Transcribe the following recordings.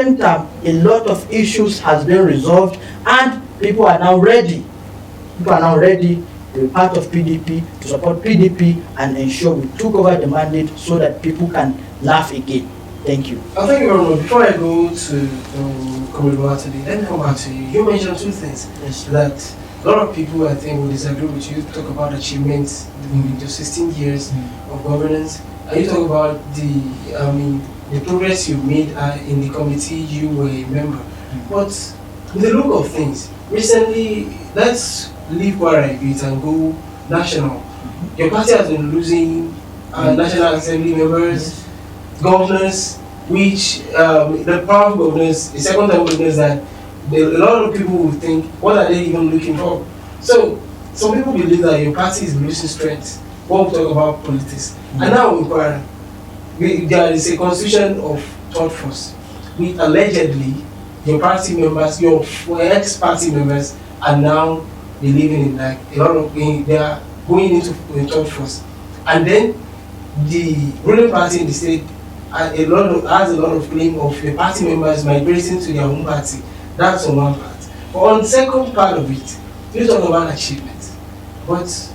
same time, a lot of issues has been resolved, and people are now ready. People are now ready to be part of PDP, to support PDP, and ensure we took over the mandate so that people can laugh again. Thank you. Thank you very much. Before I go to Comrade today, let me come back to you. You mentioned two things. Yes. That a lot of people, I think, will disagree with you. Talk about achievements in the 16 years of governance. And you talk about the progress you made in the committee you were a member. But with the look of things, recently, let's leave Kwara a bit and go national. Your party has been losing National Assembly members, governors, which the powerful governors, the second-time governors that a lot of people will think, what are they even looking for? So, some people believe that your party is losing strength when we talk about politics. And now in Kwara, there is a constitution of third force, which allegedly your party members, your ex-party members are now believing in like a lot of things. They are going into third force. And then the ruling party in the state has a lot of claim of the party members migrating to their own party. That's on one part. But on the second part of it, you talk about achievements. But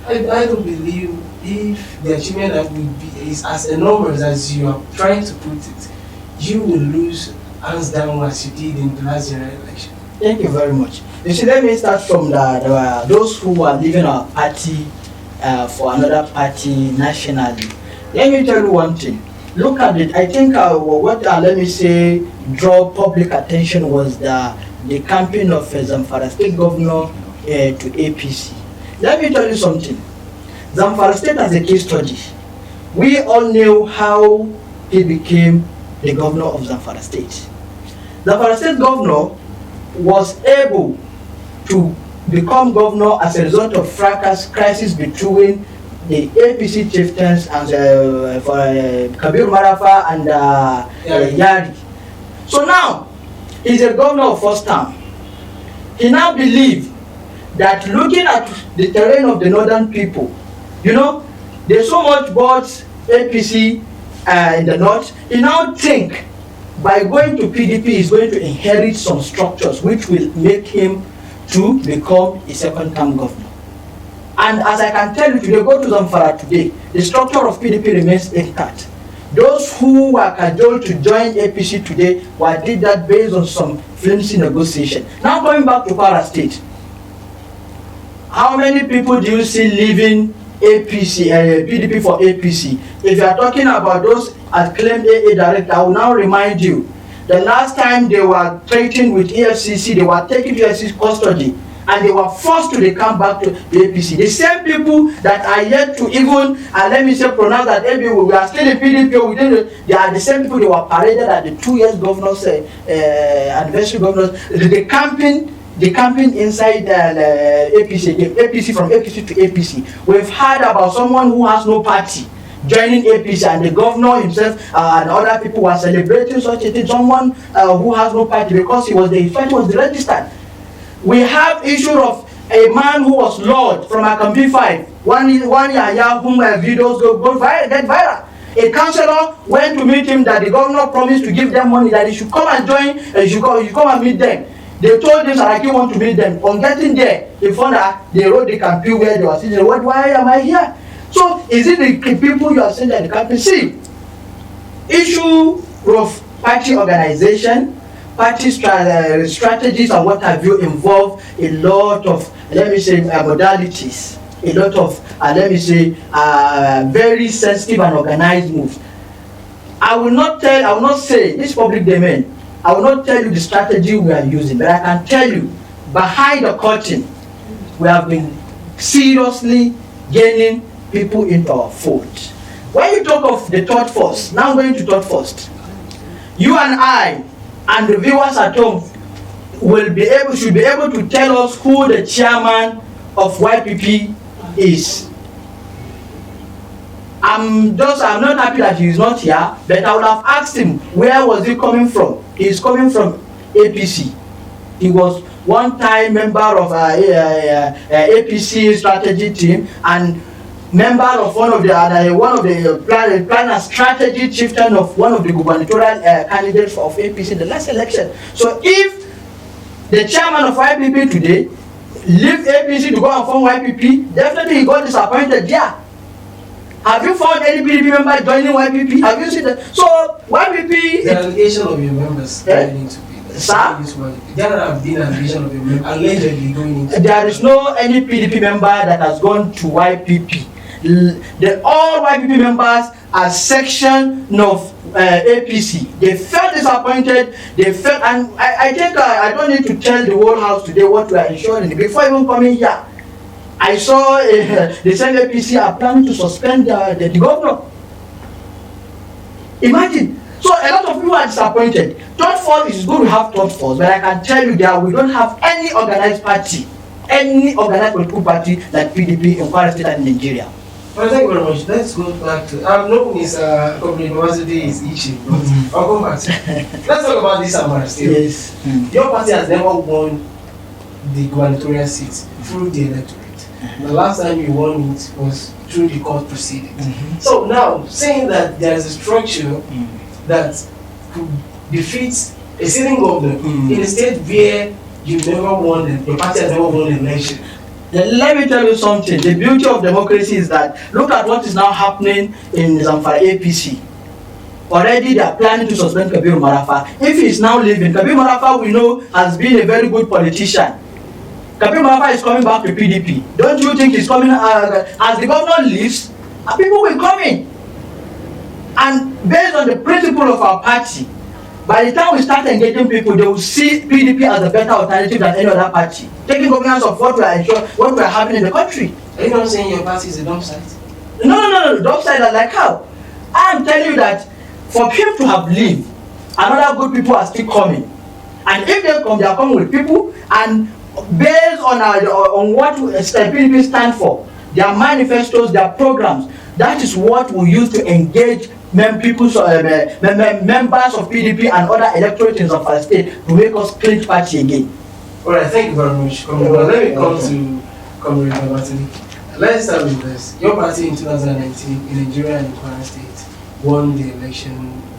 I don't believe if the achievement that will be is as enormous as you are trying to put it, you will lose hands down as you did in the last general election. Thank you very much. You see, let me start from those who are leaving our party for another party nationally. Let me tell you one thing. Look at it. I think what let me say draw public attention was the campaign of Zamfara State Governor to APC. Let me tell you something. Zamfara State as a case study. We all knew how he became the governor of Zamfara State. Zamfara State Governor was able to become governor as a result of crisis between the APC chieftains and Kabir Marafa and Yari. So now, he's a governor of first term. He now believes that looking at the terrain of the northern people, you know, there's so much bought APC in the north. He now think by going to PDP, he's going to inherit some structures which will make him to become a second-term governor. And as I can tell you today, go to Zamfara today, the structure of PDP remains intact. Those who were cajoled to join APC today did that based on some flimsy negotiation. Now coming back to Kwara State, how many people do you see leaving APC, PDP for APC? If you are talking about those as claimed AA director, I will now remind you, the last time they were threatened with EFCC, they were taken to EFCC custody, and they were forced to come back to the APC. The same people that are yet to even, let me say, pronounce that maybe we are still in PDP, they are the same people they were paraded at the 2 years governors, anniversary governors, the camping inside APC, from APC to APC. We've heard about someone who has no party joining APC, and the governor himself and other people were celebrating such a thing, someone who has no party because he was the registered. We have issue of a man who was Lord from Akambi 5. One year whom videos get viral. A councillor went to meet him that the governor promised to give them money, that he should come and join, you come and meet them. They told him Saraki want to meet them. On getting there, he found that they wrote the campaign where they were sitting. Why am I here? So is it the people you are saying that the campaign? See, issue of party organization, party strategies and what have you involve a lot of, let me say, modalities, a lot of, let me say, very sensitive and organized moves. I will not say, this public domain, I will not tell you the strategy we are using, but I can tell you, behind the curtain, we have been seriously gaining people into our fold. When you talk of the third force, now I'm going to third first. You and I and the viewers at home should be able to tell us who the chairman of YPP is. I'm not happy that he is not here, but I would have asked him where was he coming from. He is coming from APC. He was one time member of APC strategy team, and member of one of the plan and strategy chieftain of one of the gubernatorial candidates of APC in the last election. So if the chairman of YPP today leave APC to go and form YPP, definitely he got disappointed there. Have you found any PDP member joining YPP? Have you seen that? So YPP. The allegation of your members going into PDP. Sir? There have been allegation of your members allegedly going into. There is no any PDP member that has gone to YPP. All YPP members are section of APC. They felt disappointed. They felt, and I think I don't need to tell the whole house today what we are ensuring. Before even coming here, I saw the same APC are planning to suspend the governor. Imagine. So a lot of people are disappointed. Third force is good to have third force, but I can tell you that we don't have any organized party, any organized political party like PDP in Kwara State and Nigeria. Well, thank you very much. Let's go back to. I've known this university is itching, but I'll come back to it. Let's talk about this Amara still. Yes. Your party has never won the gubernatorial seat through the electorate. The last time you won it was through the court proceedings. So now, saying that there is a structure that could defeat a sitting governor in a state where you never won, your party has never won an election. Let me tell you something. The beauty of democracy is that look at what is now happening in Zamfara APC. Already they are planning to suspend Kabir Marafa. If he is now leaving, Kabir Marafa we know has been a very good politician. Kabir Marafa is coming back to PDP. Don't you think he's coming as the governor leaves? People will come in. And based on the principle of our party, by the time we start engaging people, they will see PDP as a better alternative than any other party, taking governance of what we are having in the country. Are you not saying your party is a dump site? No. Dump site are like how? I am telling you that for him to have leave, another good people are still coming. And if they come, they are coming with people, and based on what PDP stand for, their manifestos, their programs, that is what we use to engage members of PDP and other electorates of our state to make us clean party again. All right, thank you very much. Let me come to Comrade Babatini. Let's start with this. Your party in 2019 in Nigeria and in Kwara State won the election,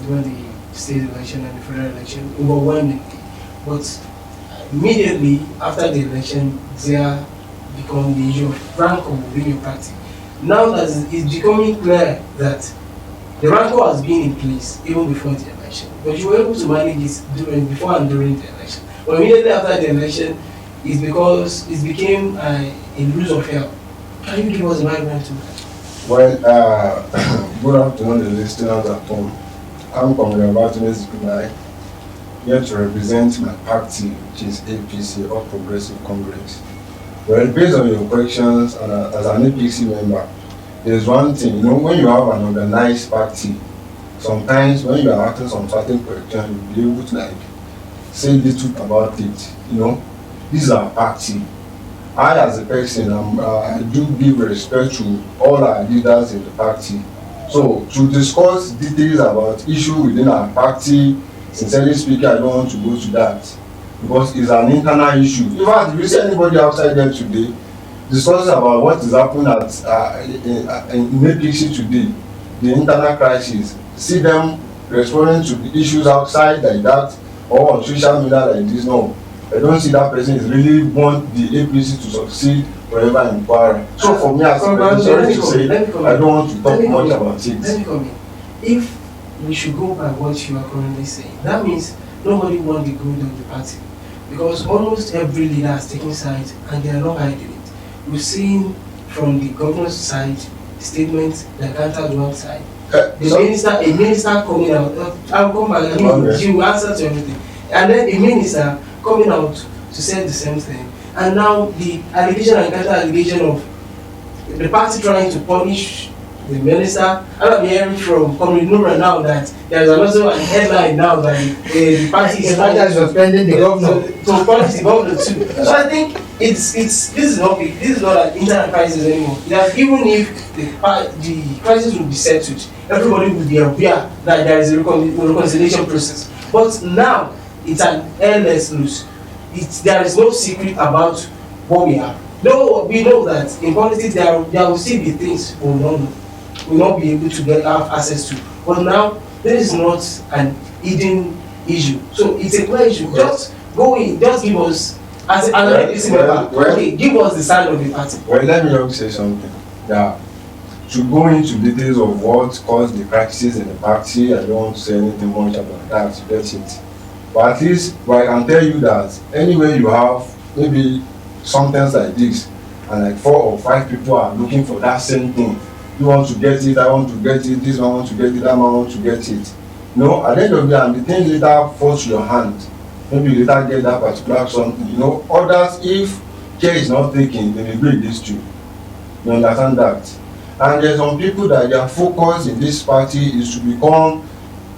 won the state election and the federal election overwhelmingly. But immediately after the election, there become the issue of rancor within your party. Now that it's becoming clear that the rancor has been in place even before the election, but you were able to manage it before and during the election. But immediately after the election, it's because it became a lose of hell. Can you give us a background to that? Well, good afternoon, the listeners at home. I'm Comrade Babatini, here to represent my party, which is APC, All Progressive Congress. Well, based on your questions, and as an APC member, there's one thing, when you have an organized party, sometimes when you are asking some certain questions, you'll be able to say little about it. This is our party. I, as a person, I do give respect to all our leaders in the party. So, to discuss details about issues within our party, sincerely speaking, I don't want to go to that because it's an internal issue. In fact, if you see anybody outside there today discussing about what is happening in APC today, the internal crisis, see them responding to the issues outside like that or on social media like this. No, I don't see that person is really want the APC to succeed forever in Kwara. So for me as a person, sorry to say, I don't want to talk much about it. Let me come in. If we should go by what you are currently saying, that means nobody wants the good of the party. Because almost every leader has taken sides and they are not hiding it. We've seen from the governor's side statements that countered one side. A minister coming out, I'll come back, she will answer to everything. And then a minister coming out to say the same thing. And now the allegation and counter allegation of the party trying to punish the minister. And I'm hearing from Comrade Nura now that there is also an headline now that the party is suspending the governor to punish the governor too. So I think this is not an internal crisis anymore. That even if the crisis will be settled, everybody will be aware that there is a reconciliation process. But now it's an airless loose. There is no secret about what we have. Though we know that in politics there will still be things we will not be able to have access to. But now this is not an hidden issue. So it's a clear issue. Just go in, just give us as okay, give us the side of the party. Well, let me just say something. Yeah. To go into details of what caused the crisis in the party, I don't want to say anything much about that, you get it. But at least, I can tell you that anywhere you have maybe something like this, and like 4 or 5 people are looking for that same thing. You want to get it, I want to get it, this one wants to get it, that one wants to get it. No, at the end of the day, and the thing later falls to your hand. Maybe you later get that particular something. You know, others, if care is not taken, they will go against you. You understand that? And there's some people that their focus in this party is to become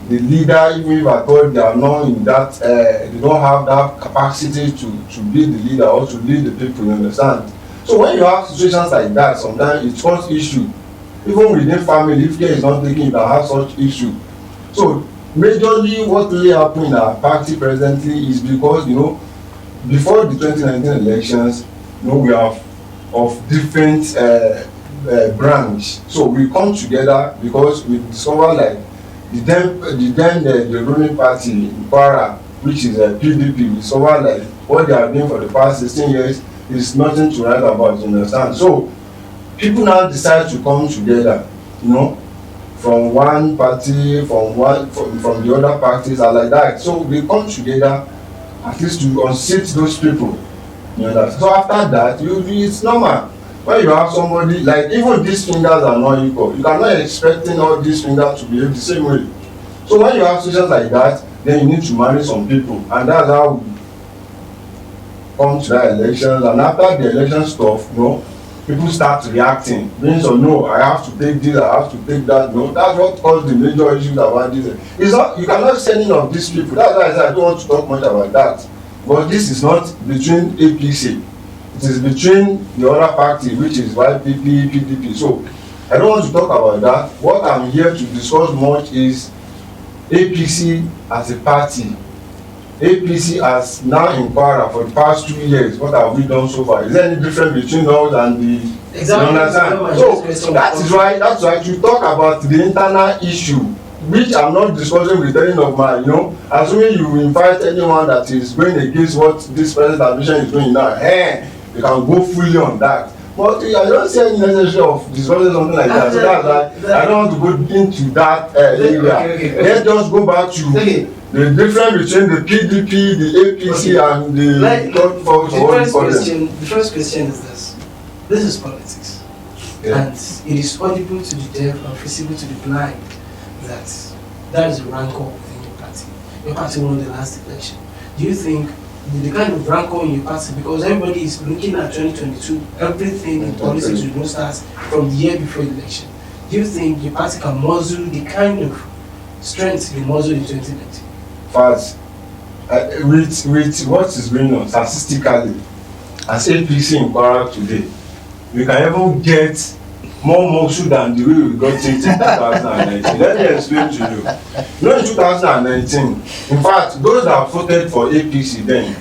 the leader, even if at all they are not in that, they don't have that capacity to be the leader or to lead the people, you understand? So when you have situations like that, sometimes it causes issue. Even within family, if care is not taken, you can have such issue. So majorly what really happened in our party presently is because, you know, before the 2019 elections, you know, we have of different branch. So we come together because we discover like the ruling party in Kwara, which is PDP, we discover like what they have been for the past 16 years is nothing to write about, you understand? So people now decide to come together, you know, from one party, from the other parties are like that. So we come together at least to unseat those people, you understand? So after that, it's normal. When you have somebody, like even these fingers are not equal, you cannot expecting all these fingers to behave the same way. So when you have situations like that, then you need to manage some people, and that's how we come to that elections. And after the election stuff, you know, people start reacting, means or no, I have to take this, I have to take that. No, that's what caused the major issues about this. It's not, you cannot say any of these people. That's why I said I don't want to talk much about that. But this is not between APC. It is between the other party, which is YPP, PDP. So I don't want to talk about that. What I'm here to discuss much is APC as a party. APC has now in Kwara for the past 2 years. What have we done so far? Is there any difference between us and the? Exactly. You understand? So that's why to talk about the internal issue, which I'm not discussing with any of my, you know, assuming you invite anyone that is going against what this present administration is doing now, you can go fully on that. But I don't see any necessity of discussing something like that. So that's why I don't want to go into that area. Okay. Let's just go back to the difference between the PDP, the APC, and the third folks. The first question is this. This is politics. Yeah. And it is audible to the deaf and visible to the blind that there is a rancor within your party. Your party won the last election. Do you think the kind of rancor in your party, because everybody is looking at 2022, everything in politics will not start from the year before the election. Do you think your party can muzzle the kind of strength you muzzle in 2019? First, with what is going on statistically, as APC in Kwara today, we can even get more muscle than the way we got it in 2019. Let me explain to you. You know, in 2019, in fact, those that voted for APC then,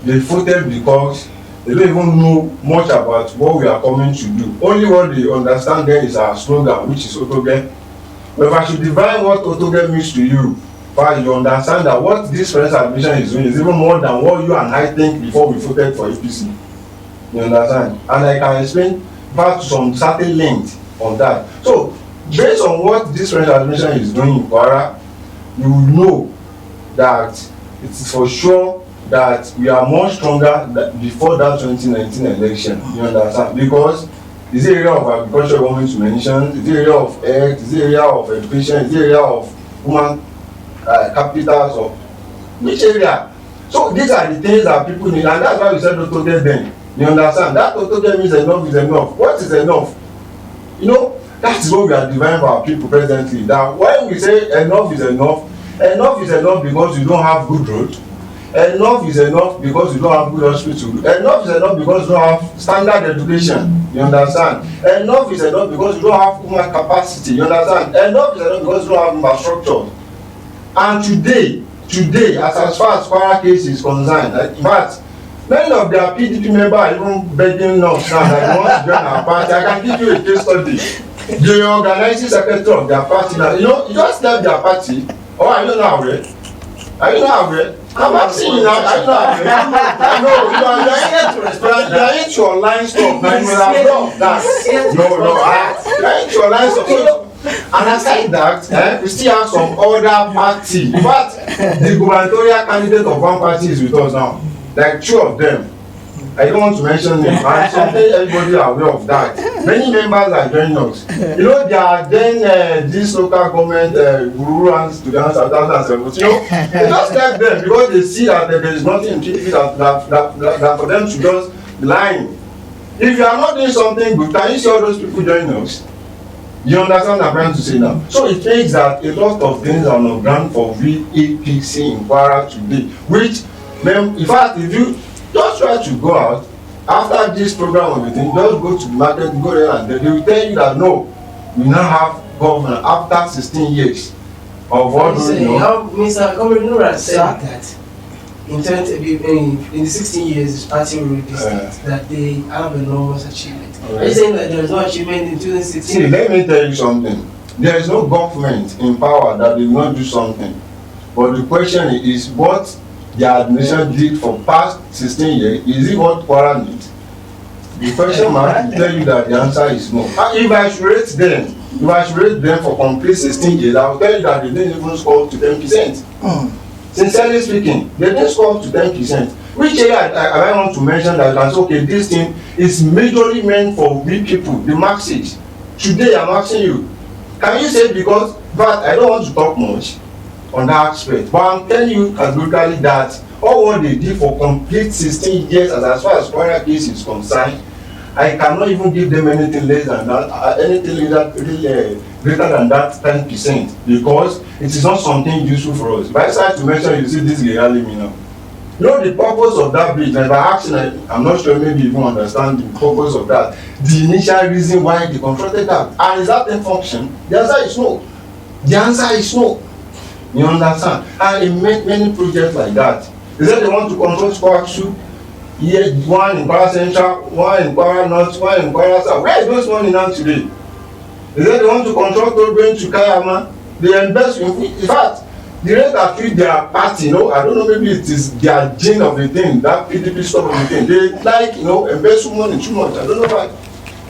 they voted because they don't even know much about what we are coming to do. Only what they understand then is our slogan, which is Otoge. But if I should define what Otoge means to you, but you understand that what this present administration is doing is even more than what you and I think before we voted for APC. You understand? And I can explain back to some certain length on that. So based on what this present administration is doing in Kwara, you will know that it is for sure that we are more stronger than before that 2019 election. You understand? Because it's the area of agriculture government to mention, it's the area of health, it's the area of education, it's the area of human capitals, or which area. So these are the things that people need, and that's why we said Otoge then. You understand? That Otoge means enough is enough. What is enough? You know, that is what we are defining for our people presently. That when we say enough is enough because you don't have good road. Enough is enough because you don't have good hospital. Enough is enough because you don't have standard education. You understand? Enough is enough because you don't have human capacity. You understand? Enough is enough because you don't have infrastructure. And today, as far as Kwara case is concerned, in fact, Many of their PDP members are even begging us now that they want to join our party. I can give you a case study. The organizing secretary of their party now, you know, you just left their party. Oh, I don't know where. I don't know where. I'm asking you now. I don't know where. I know you are into online stuff. Now you have done that. No, you are into online stuff. So, and aside that, we still have some other party. In fact, the gubernatorial candidate of one party is with us now. Like 2 of them. I don't want to mention them. And something everybody are aware of that. Many members are joining us. You know, they are then this local government guru and students and thousands. You know, they just left them because they see that there is nothing in PDP that for them to just lie. If you are not doing something good, can you see all those people joining us? You understand what I'm trying to say now? So it makes that a lot of things are on ground for APC in Kwara today, which, in fact, if you just try to go out after this program of everything, just go to the market, go there, and they will tell you that no, we now have government after 16 years of what we know. Mr. Nura said that in the 16 years, party ruled this state, that they have enormous achievement. Are you saying that there is no achievement in 2016? See, let me tell you something. There is no government in power that did not do something. But the question is what the administration did for past 16 years. Is it what Kwara needs? The question mark will tell you that the answer is no. If I should rate them for complete 16 years, I will tell you that they didn't even score up to 10%. Sincerely speaking, they didn't score up to 10%. Which area I want to mention that I say, okay, this thing is majorly meant for we people, the masses. Today I'm asking you, can you say because, but I don't want to talk much on that aspect, but I'm telling you categorically that all what they did for complete 16 years as far as Kwara case is concerned, I cannot even give them anything less than that, anything greater than that 10%, because it is not something useful for us. If I start to mention, you see this legally me now. You know the purpose of that bridge, and by accident, I'm not sure maybe you even understand the purpose of that. The initial reason why they confronted that. And is that in function? The answer is no. The answer is no. You understand? And it made many projects like that. They said they want to control Kwara. Here, one in Kwara Central, one in Kwara North, one in Kwara South. Where is those money now today? They said they want to control going to Kayama. They invest in fact, the rate at which their party, you know, I don't know, maybe it is their gene of the thing, that PDP stuff of the thing. They like, you know, invest money too much. I don't know why.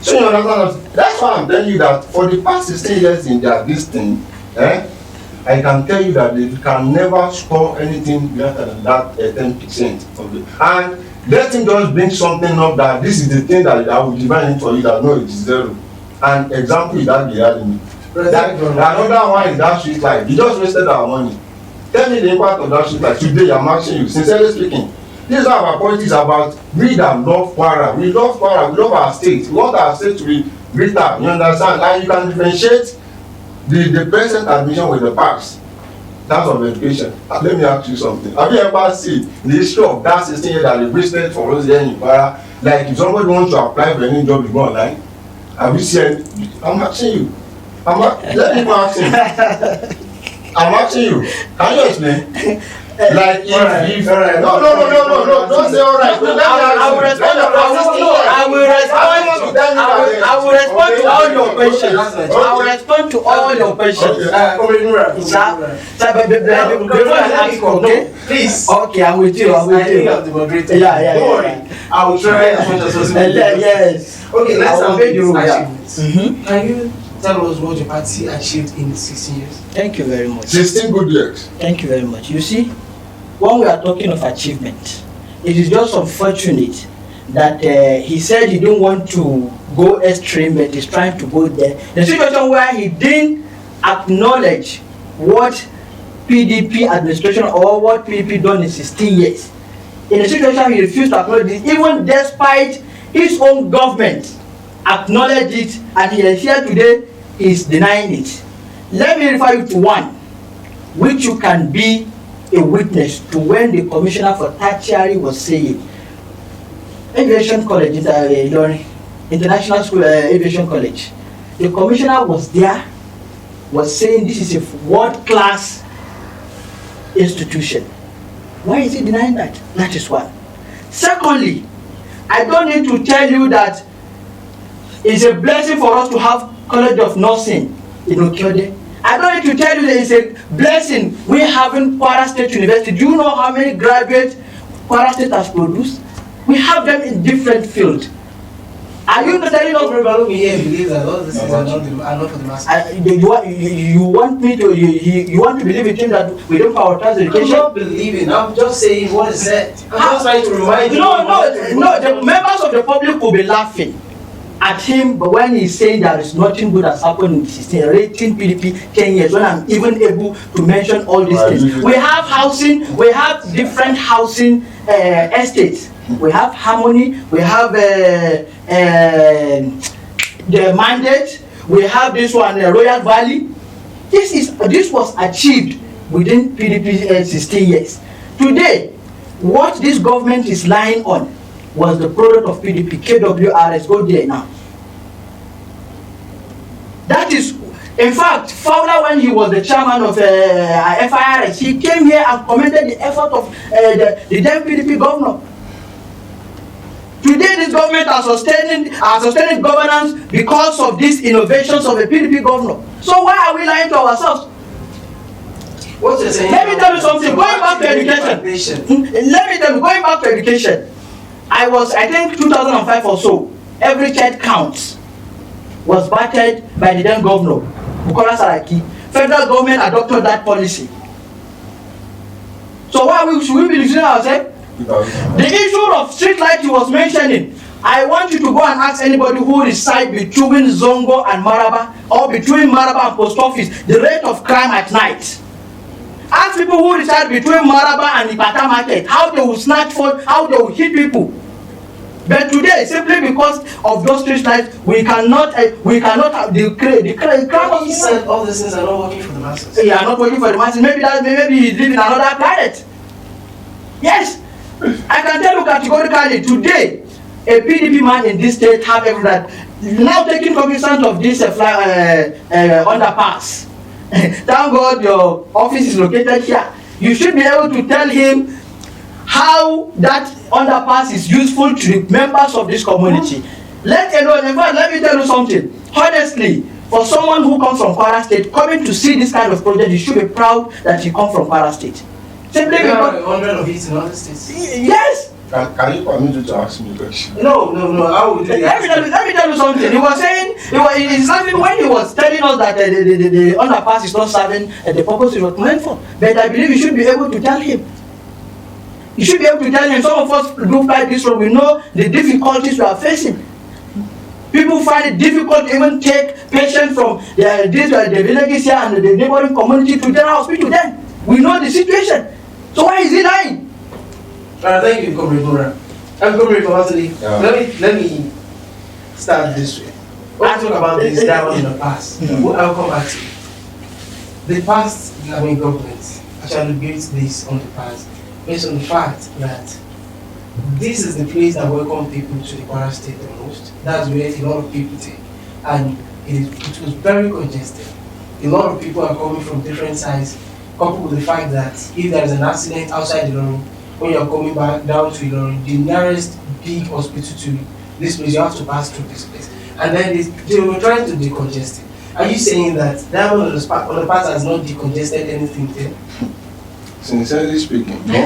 So you understand? That's why I'm telling you that for the past 16 years in their this thing, I can tell you that they can never score anything greater than that 10% of it. And let him just bring something up that this is the thing that I will divine it for you that no, it is zero. And example is that reality. Another one is that street light. You just wasted our money. Tell me the impact of that street light. Today I'm asking you, sincerely speaking. This is what our politics about. We that love Kwara. We love Kwara. We love our state. We want our state to be greater. You understand? And you can differentiate the present admission with the past. That's of education. Let me ask you something. Have you ever seen the history of that 16 years that they wasted for us here in Kwara? Like if somebody wants to apply for any job, you go online. Have you seen? I'm asking you. Let me ask you. I'm asking you. Can you explain? Like if no, don't say all right. I will respond to all your questions. I will respond to all your questions. Before I ask, okay? Please. Okay, I'm with you. I'm the moderator. Yeah. Don't worry. I will try as much as possible. Yes. Okay, let's have your achievements. Can you tell us what your party achieved in 16 years? Thank you very much. 16 good years. Thank you very much. You see, when we are talking of achievement, it is just unfortunate that he said he didn't want to go extreme, but he's trying to go there. The situation where he didn't acknowledge what PDP administration or what PDP done in 16 years. In a situation he refused to acknowledge it, even despite his own government acknowledge it, and he is here today, he is denying it. Let me refer you to one, which you can be a witness to when the commissioner for tertiary was saying, Aviation College, International School Aviation College. The commissioner was there, was saying this is a world-class institution. Why is he denying that? That is one. Secondly, I don't need to tell you that it's a blessing for us to have College of Nursing in Okiode. I don't need to tell you that it's a blessing we having Kwara State University. Do you know how many graduates Kwara State has produced? We have them in different fields. Are you telling us? Everybody here believes that all these things are not for the masses. You want me to you want to believe in him that we don't prioritize education? I'm not believing. I'm just saying what is said. I'm just trying to remind you. No. The members of the public will be laughing at him, but when he's saying there is nothing good has happened in 16, rating PDP 10 years, when I'm even able to mention all these things. We have housing, we have different housing estates. We have Harmony, we have the Mandate, we have this one, Royal Valley. This was achieved within PDP 16 years. Today, what this government is lying on was the product of PDP, KWRS, go there now. That is, in fact, Fowler, when he was the chairman of FIRS, he came here and commended the effort of the then PDP governor. Today, this government are sustaining governance because of these innovations of the PDP governor. So why are we lying to ourselves? What you're saying? Let me tell you something. Going back to education. Let me tell you, going back to education. I think 2005 or so, every child counts was battered by the then governor, Bukola Saraki. Federal government adopted that policy. So why should we be losing ourselves? The issue of street light he was mentioning, I want you to go and ask anybody who resides between Zongo and Maraba, or between Maraba and Post Office, the rate of crime at night. Ask people who reside between Maraba and Ibata Market, how they will snatch phone, how they will hit people. But today, simply because of those street lights, we cannot have the crime. He said all these things are not working for the masses. They are not working for the masses. Maybe he's living in another planet. Yes, I can tell you categorically today, a PDP man in this state have everything. Now taking cognizance of this underpass. Thank God your office is located here. You should be able to tell him how that underpass is useful to the members of this community. Let me tell you something. Honestly, for someone who comes from Kwara State, coming to see this kind of project, you should be proud that you come from Kwara State. Simply there because are 100 of it in other states. Yes. Can you permit you to ask me a question? No. I would. Let me tell you something. He was saying, when he was telling us that the underpass is not serving the purpose it was meant for. But I believe you should be able to tell him. You should be able to tell him. Some of us do fight this road. We know the difficulties we are facing. People find it difficult to even take patients from the villages here and the neighboring community to general hospital. Then we know the situation. So why is he lying? Thank you, Comrade Bora. I'm Comrade Anthony. Let me start this way. When we talk about this dialogue in the past, I'll come back to it. The past governments actually built this on the past based on the fact that this is the place that welcomes people to the Kwara State the most. That's where a lot of people take. And it was very congested. A lot of people are coming from different sides, coupled with the fact that if there is an accident outside the Ilorin, when you're coming back down to Ilorin, the nearest big hospital to this place, you have to pass through this place. And then they were trying to decongest it. Are you saying that Diamond on the path has not decongested anything there? Sincerely speaking, no.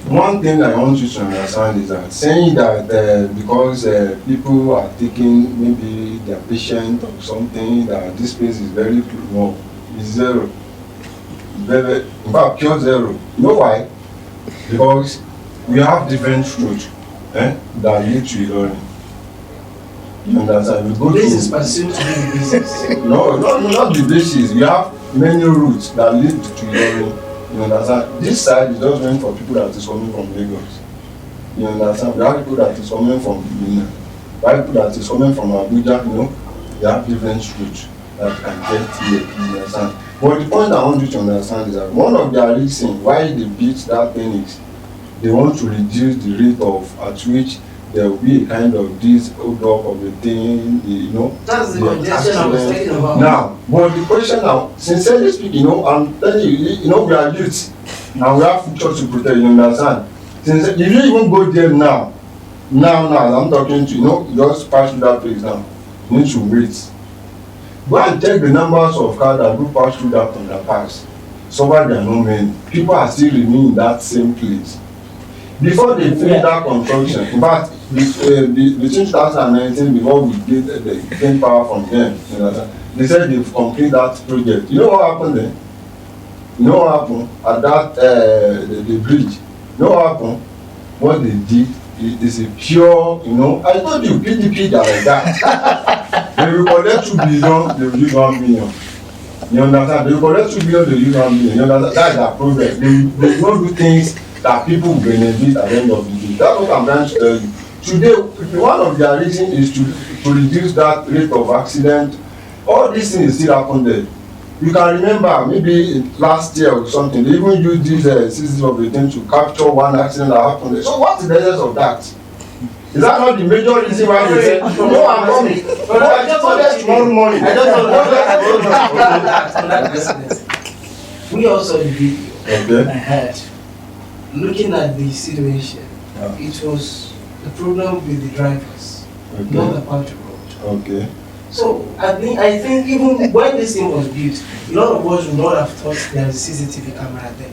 One thing I want you to understand is that saying that because people are taking maybe their patient or something, that this place is very close, no, it's zero. Very, in fact, pure zero. You know why? Because we have different routes that lead to Ilorin. You understand? We go this is pursued to be the basis. No, not the basis. We have many routes that lead to Ilorin. You understand? This side is just meant for people that is coming from Lagos. You understand? We have people that is coming from Benin. We have people that is coming from Abuja. You know, they have different routes that can get here. You understand? But the point I want you to understand is that one of their reasons why they beat that thing is they want to reduce the rate of at which there will be a kind of this hold up of the thing, you know. That's the congestion I was talking about. Now, but the question now, sincerely speaking, I'm telling you, we are youth and we have future to protect, you understand? Since if you even go there now, I'm talking to you, just pass through that place now. You need to wait. Go and check the numbers of cars that do pass through that underpass. So far there are no many. People are still remaining in that same place. Before they finish that construction, in fact, between 2019, before we gain power from them, they said they've completed that project. You know what happened then? You know what happened at that the bridge? You know what happened? What they did is a pure, I told you, PDP are like that. They will collect 2 billion, they will use 1 million. You understand? They will collect 2 billion, they will use 1 million. You understand? That is their problem. They don't do things that people will benefit at the end of the day. That's what I'm trying to tell you. Today, one of their reasons is to reduce that rate of accident. All these things still happen there. You can remember maybe last year or something, they even used this system of the thing to capture one accident that happened there. So what's the essence of that? Is that not the major reason why they say, no, I'm coming? But I just wanted tomorrow morning. I just wanted We also did. Okay. Looking at the situation, it was the problem with the drivers, not about the road. Okay. So I think even when this thing was built, a lot of us would not have thought there was a CCTV camera there.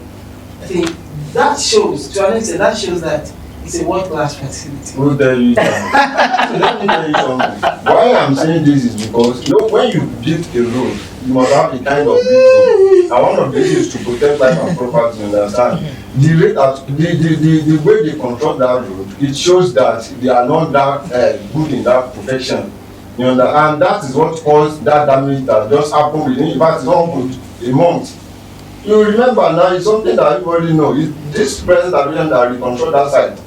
I think that shows, to an extent, that it's a world-class facility. Who tell you that? So let me tell you something. Why I'm saying this is because when you build a road, you must have a kind of building. And one of these is to protect life and property, you understand? The way they control that road, it shows that they are not that good in that profession. You understand? And that is what caused that damage that just happened within, in fact, it's almost a month. You remember now, it's something that everybody knows. This present administration that will control that site.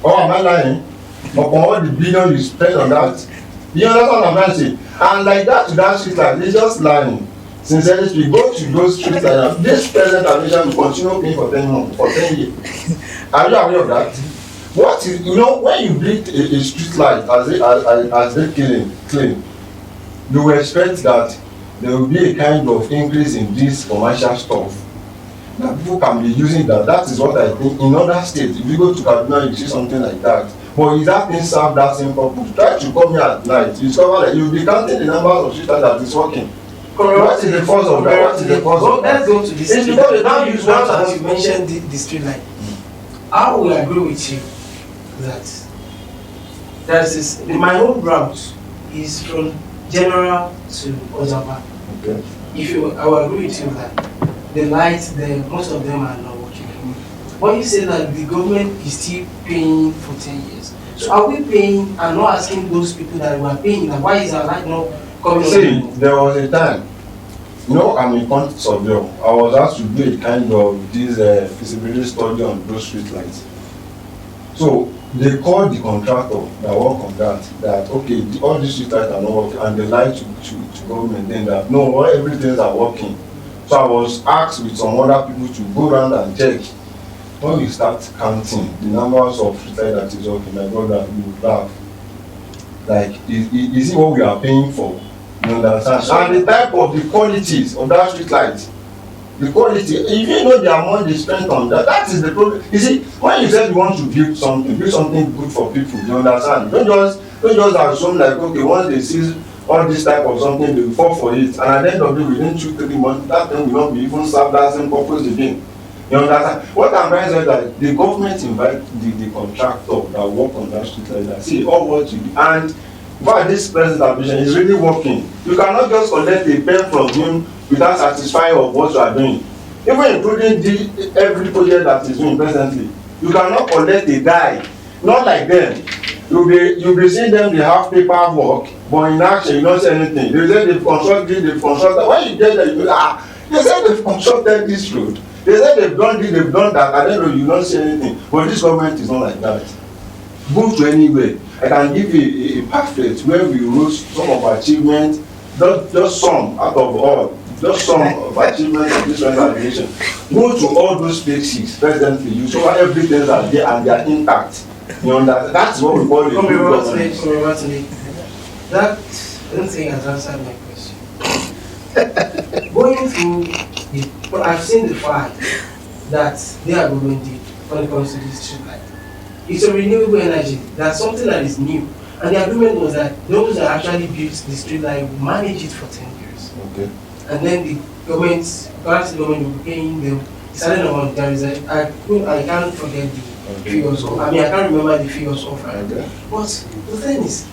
Or am I lying? Upon all the billion you spend on that. You understand what I'm trying to say? And like that to that street like they're just lying. Sincerely speaking, go to those streets like that. This present administration will continue paying for 10 months, for 10 years. Are you aware of that? What is, when you build a street light as they claim, you will expect that there will be a kind of increase in this commercial stuff. That people can be using that. That is what I think in other states. If you go to Kaduna, you see something like that. But is that thing serve that same purpose? Try to come here at night. You discover that you'll be counting the numbers of street lights that is working. What is the cause of that? What is the cause of that? Let's go to this. It's because they don't use one as you mentioned the street light. I will agree with you that my own route is from General to Ozaba. Okay. I will agree with you that the lights there, most of them are not working. But you say that the government is still paying for 10 years. So are we paying and not asking those people that we are paying, and why is our light not coming? See, there was a time, I'm a quantity surveyor. I was asked to do a kind of this feasibility study on those street lights. So they called the contractor that work on that okay, all these street lights are not working, and they lied to government then that no, everything are working. So I was asked with some other people to go around and check. When we start counting the numbers of street lights that is working, my brother, you would laugh. Like, is it what we are paying for? You understand? And the type of the qualities of that street light, the quality, if you know the amount they spent on that, that is the problem. You see, when you said you want to build something good for people, you understand? Don't just assume like, okay, once they see all this type of something, they will fall for it, and at the end of the day, within 2-3 months, that thing will not be even serve that same purpose again. You understand? What I'm trying to say is that the government invite the contractor that work on that street like that, see all what you do, and why this present ambition is really working. You cannot just collect a pen from him without satisfying of what you are doing. Even including every project that is doing presently, you cannot collect a guy, not like them. You'll be seeing them, they have paperwork, but in action you don't see anything. They say they've constructed. When you get there, they say they've constructed this road. They say they've done this, they've done that, and then you don't see anything. But this government is not like that. Go to anywhere. I can give you a pamphlet where we wrote some of our achievements, just some out of all, just some of achievements of this organization. Go to all those places presently, you saw everything are there and they are intact. You understand? That's what we call it. That I don't think has answered my question. Going through but I've seen the fact that they are government did when it comes to this street light. It's a renewable energy. That's something that is new. And the agreement was that those that actually built the street light will manage it for 10 years. Okay. And then the government, perhaps the government will be paying them. Decided on there is I can't forget the figures of, I can't remember the figures of right. Okay. But the thing is,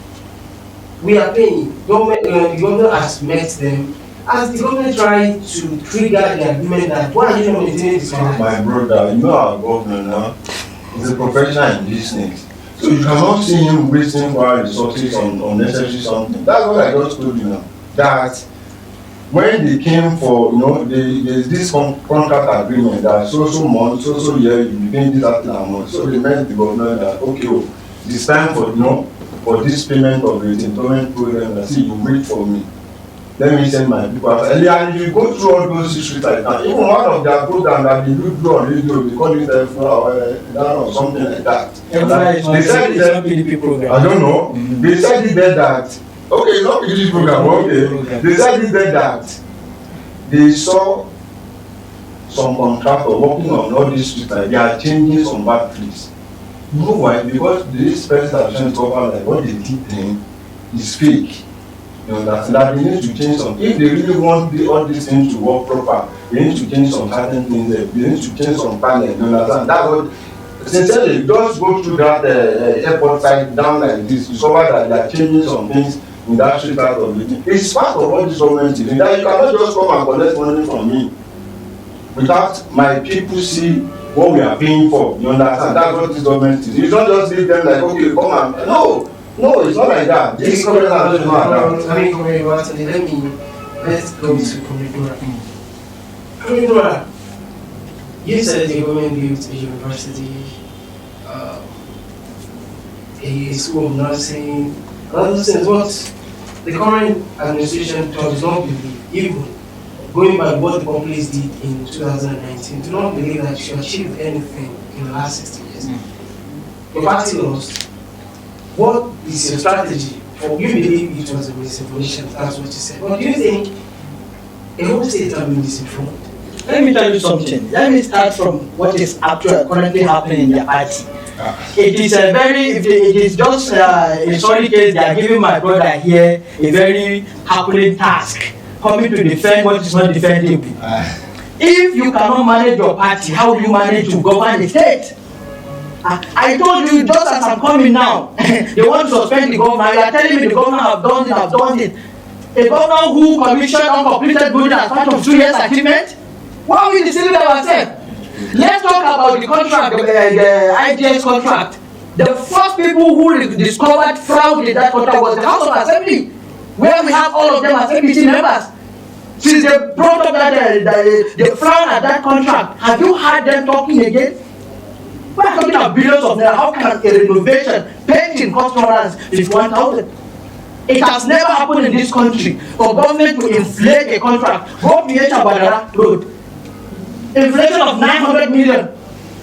we are paying. The government has met them. As the government tried to trigger the agreement that why are you not maintaining this one? My brother, you know our government now is a professional in business. So you cannot see him wasting our resources on unnecessary something. That's what I just told you now. That when they came for, there's this contract agreement that so month, so year, you be paying this after a month. So they met the government that, okay, it's time for, for this payment of the employment program, that see, you wait for me. Let me send my people out. And you go through all those issues like that. Even one of their programs that they do on radio, they call it or something like that. They said it's not PDP program. I don't know. Mm-hmm. They said it there that, okay, it's not PDP program, okay. They said it there that they saw some contractor working on all these streets, like they are changing some batteries. You know why? Because this person that trying to cover like what they did then is fake. You understand that they need to change some. If they really want all these things to work proper, they need to change some certain things. They need to change some panels. You understand? That's what. Sincerely, just go through that airport side down like this. You discover that they are changing some things in that street out of it. It's part of what this government is doing. That you cannot just come and collect money from me without my people see what we are paying for. You understand? That's what this government is. You don't just leave them like, okay, come on. No, it's not like that. This government has to know that. Let's go to Kwara. Kwara, you said the government built a university, a school of nursing, and other things. What the current administration does not believe, even going by what the populace did in 2019, do not believe that you achieved anything in the last 60 years. Your party lost. What is your strategy? For you believe it was a misinformation, that's what you said. But do you think a whole state can be misinformed? Let me tell you something. Let me start from what is currently happening in the party. It is just a sorry case. They are giving my brother here a very happening task, coming to defend what is not defendable. If you cannot manage your party, how will you manage to govern the state? I told you just as I'm coming now, they want to suspend the governor. You are telling me the governor have done it. A governor who commissioned uncompleted building as part of 2 years achievement? Why are we deceiving ourselves? Let's talk about the contract, the IGS contract. The first people who discovered fraud in that contract was the House of Assembly, where we have all of them as APC members. Since they brought up the fraud at that contract, have you heard them talking again? We are talking about billions of naira. How can a renovation painting cost more than 51,000? It has never happened in this country for government to inflate a contract. Go to Badara Road. Inflation of 900 million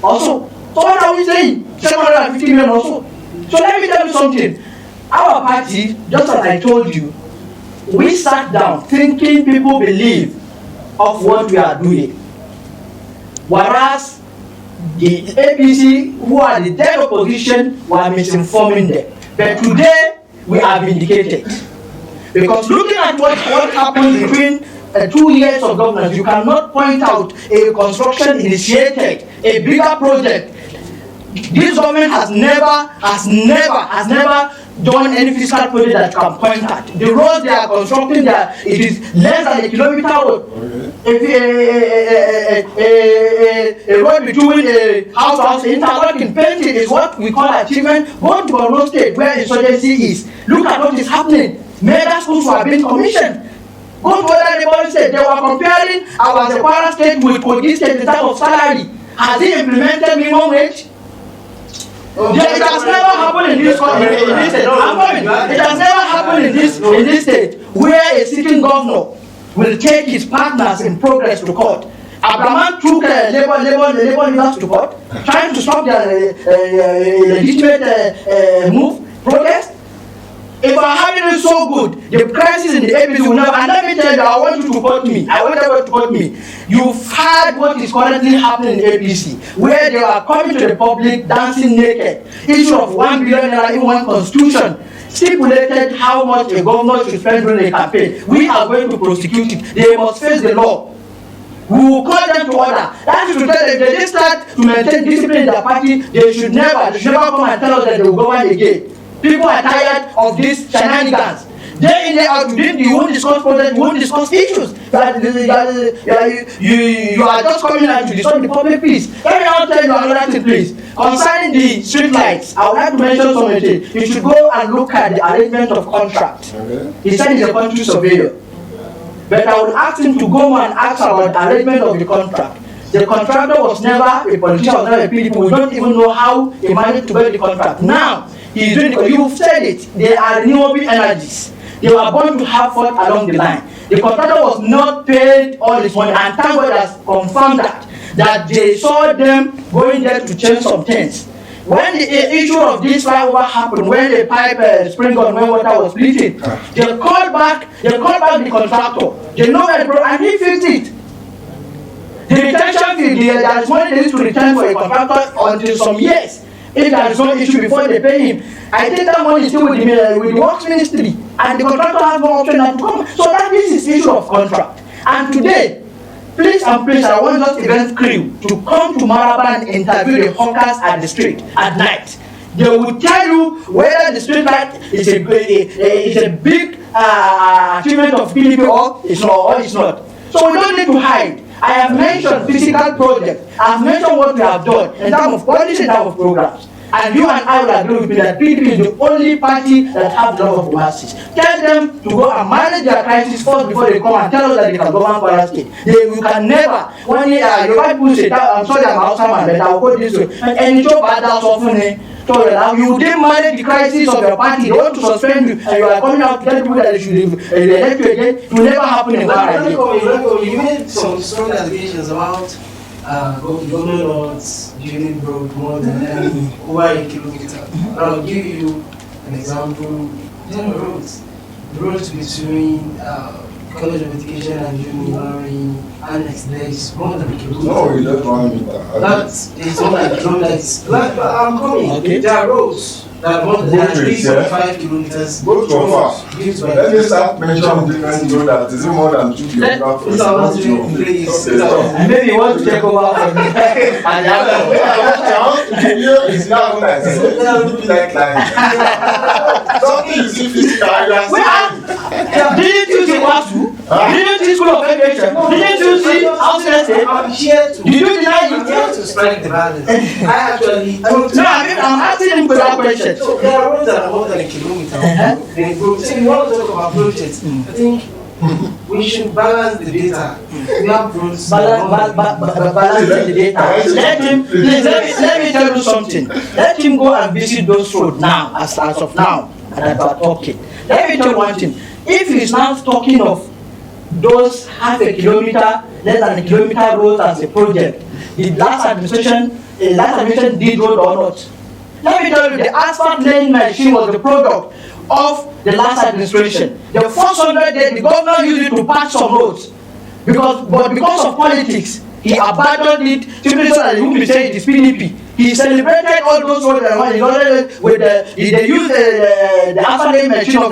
also. So what are we saying? 750 million also. So let me tell you something. Our party, just as I told you, we sat down thinking people believe of what we are doing. Whereas the APC, who are the dead opposition, were misinforming them. But today, we are vindicated. Because looking at what happened between 2 years of governance, you cannot point out a construction initiated, a bigger project. This government has never done any fiscal project that can point at. The roads they are constructing, it is less than a kilometer road. A road between a house interlocking painting is what we call achievement. Go to Borno State where insurgency is. Look at what is happening. Mega schools were being commissioned. Go to other neighboring states. They were comparing our Kwara State with Kogi State in terms of salary. Has he implemented minimum wage? It has never happened in this country. It has never happened in this state where a sitting governor will take his partners in progress to court. Abraman took labor leaders to court, trying to stop their legitimate protest. If I'm having it so good, the crisis in the APC will never. And let me tell you, I want you to quote me. I want everyone to quote me. You've heard what is currently happening in APC, where they are coming to the public dancing naked. Issue of 1 billion naira in one constitution stipulated how much a governor should spend during a campaign. We are going to prosecute it. They must face the law. We will call them to order. That is to tell them, if they just start to maintain discipline in their party, they should never come and tell us that they will govern again. People are tired of these shenanigans. Day in, day out, you won't discuss projects, you won't discuss issues. You are just coming out to disturb the public peace. Let me now tell you another thing, please. Concerning the street lights, I would like to mention something. You should go and look at the arrangement of contract. Okay. He said he's a country surveyor. But I would ask him to go and ask about the arrangement of the contract. The contractor was never a politician, was never a PDP. We don't even know how he managed to get the contract. Now, he's doing it. You've said it. They are renewable energies. They were going to have fought along the line. The contractor was not paid all this money, and thank God has confirmed that they saw them going there to change some things. When the issue of this flyover happened, when the pipe spring on when water was leaking, they called back the contractor. They know that, and he fixed it. The retention fee, there is money they need to return for a contractor until some years. If there is no issue before they pay him, I think that money is still with the works ministry, and the contractor has no option than to come. So that this is issue of contract. And today, please and please, I want just event crew to come to Maraba and interview the hawkers at the street at night. They will tell you whether the street light is a big achievement of PDP or it's not. So we don't need to hide. I have mentioned physical projects. I have mentioned what we have done in terms of policy, in terms of programs. And you and I will agree with me that PDP is the only party that have the love of masses. Tell them to go and manage their crisis first before they come and tell us that they can govern Kwara State. You can never. When the white people say that, I'm sorry, I'm outside man, but I will go this way. And it's so bad that's often. You didn't manage the crisis of your party. They want to suspend you, and you are coming out to tell people that they should elect you again. It will never happen in Kwara again. You made some strong allegations about government roads building road more than over a kilometer. I'll give you an example. The roads between College of Education and University Annex, there is more than a kilometer. No, you don't want me that is more than a kilometer. I'm coming. Okay. There are roads that are more than 3.5 kilometers. Go to far. Let me start mentioning different roads that is more than 2 kilometers. Please. And maybe you want to take over from me. It's not nice. Something is physical. Didn't you see WASU? Didn't you see School of Education? Didn't you see House Estate? I'm here to. Did you deny I'm it? here to strike the balance. I actually. No, I'm asking him for that question. So there are roads that are more than a kilometer. So you want to talk about projects? I think we should balance the data. We have roads. Balance the data. Let me tell you something. Let him go and visit those roads now, as of now, and as we're talking. Let me tell you one thing. If he's now talking of those half a kilometer, less than a kilometer roads as a project, the last administration did road or not? Let me tell you, the asphalt laying machine was the product of the last administration. The first 100 days, the governor used it to patch some roads. But because of politics, he abandoned it simply so that he wouldn't be saying it is PDP. He celebrated all those roads with they used the asphalt laying machine of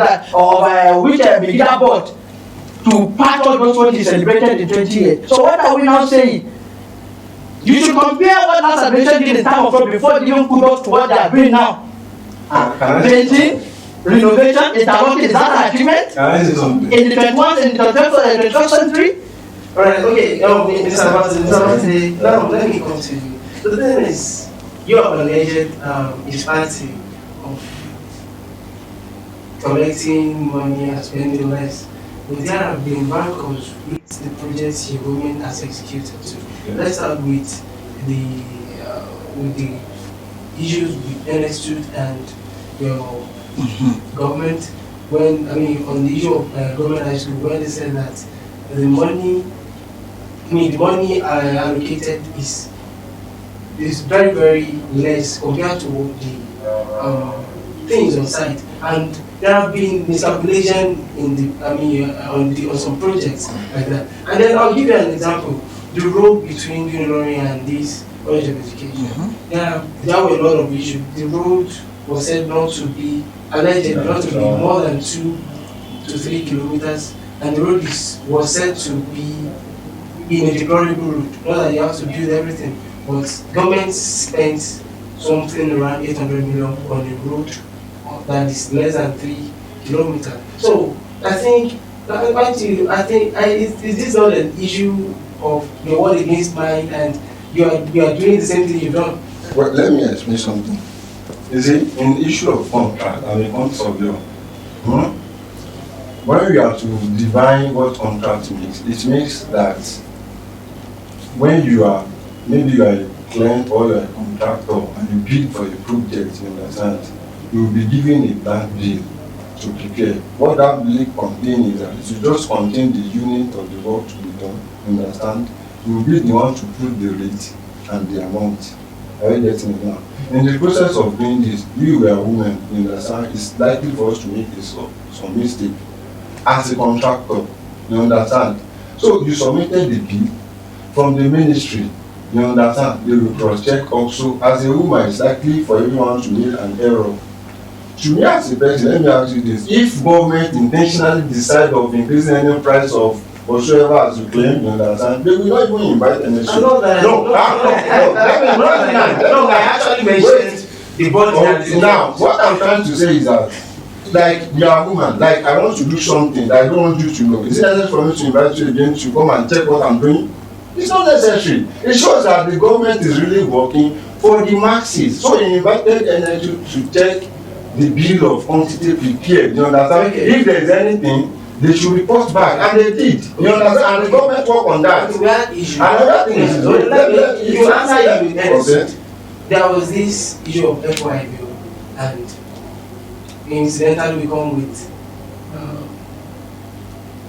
which Media bought to patch all those roads he celebrated in 20 years. So what are we now saying? You should compare what last administration did in time of road before giving kudos to what they are doing now. Painting, renovation, interlocking, is that an achievement? In the 21st century? Alright, okay, Mr. Abati, now let me come to you. The thing is, you have alleged disparity of collecting money and spending less. But there have been bankers with the projects your government has executed. So let's start with the issues with NX2 and your government. On the issue of government high school, when they said that the money allocated is very, very less compared to the things on site. And there have been miscalculation in the, on some projects like that. And then I'll give you an example. The road between Unilorin and this College of Education. There were a lot of issues. The road was said not to be, allegedly not to be more than 2 to 3 kilometers, and the road was said to be in a deplorable route. Not that you have to build everything, but government spent something around 800 million on a road that is less than 3 kilometers. So I think is this not an issue of your word against mine, and you are doing the same thing you've done? Well, let me explain something. You see, in the issue of contract, I'm a contract surveyor. When you have to define what contract means, it means that when you are, maybe you are a client or you are a contractor and you bid for a project, you understand, you will be given a blank bill to prepare. What that bill contains is that it will just contain the unit of the work to be done, you understand. You will be the one to put the rate and the amount. Are you getting it now? In the process of doing this, you were a woman, you understand, it's likely for us to make some mistake. As a contractor, you understand. So you submitted the bill from the ministry, you understand. They will cross-check also. As a woman, it's likely for everyone to make an error. To me as a person, let me ask you this: if government intentionally decide of increasing any price of whatsoever as you claim, you understand, they will not even invite any. No, I actually mentioned the budget. Now, what I'm trying to say is that, like, you are a woman, like, I want to do something that I don't want you to know. Is it necessary for me to invite you again to come and check what I'm doing? It's not necessary. It shows that the government is really working for the masses. So they invited energy to check the bill of quantity prepared. You understand? Okay. If there is anything, they should report back, and they did. You understand? And the government work on that. Another thing is, you answer you with this. There was this issue of FY bill, and incidentally we come with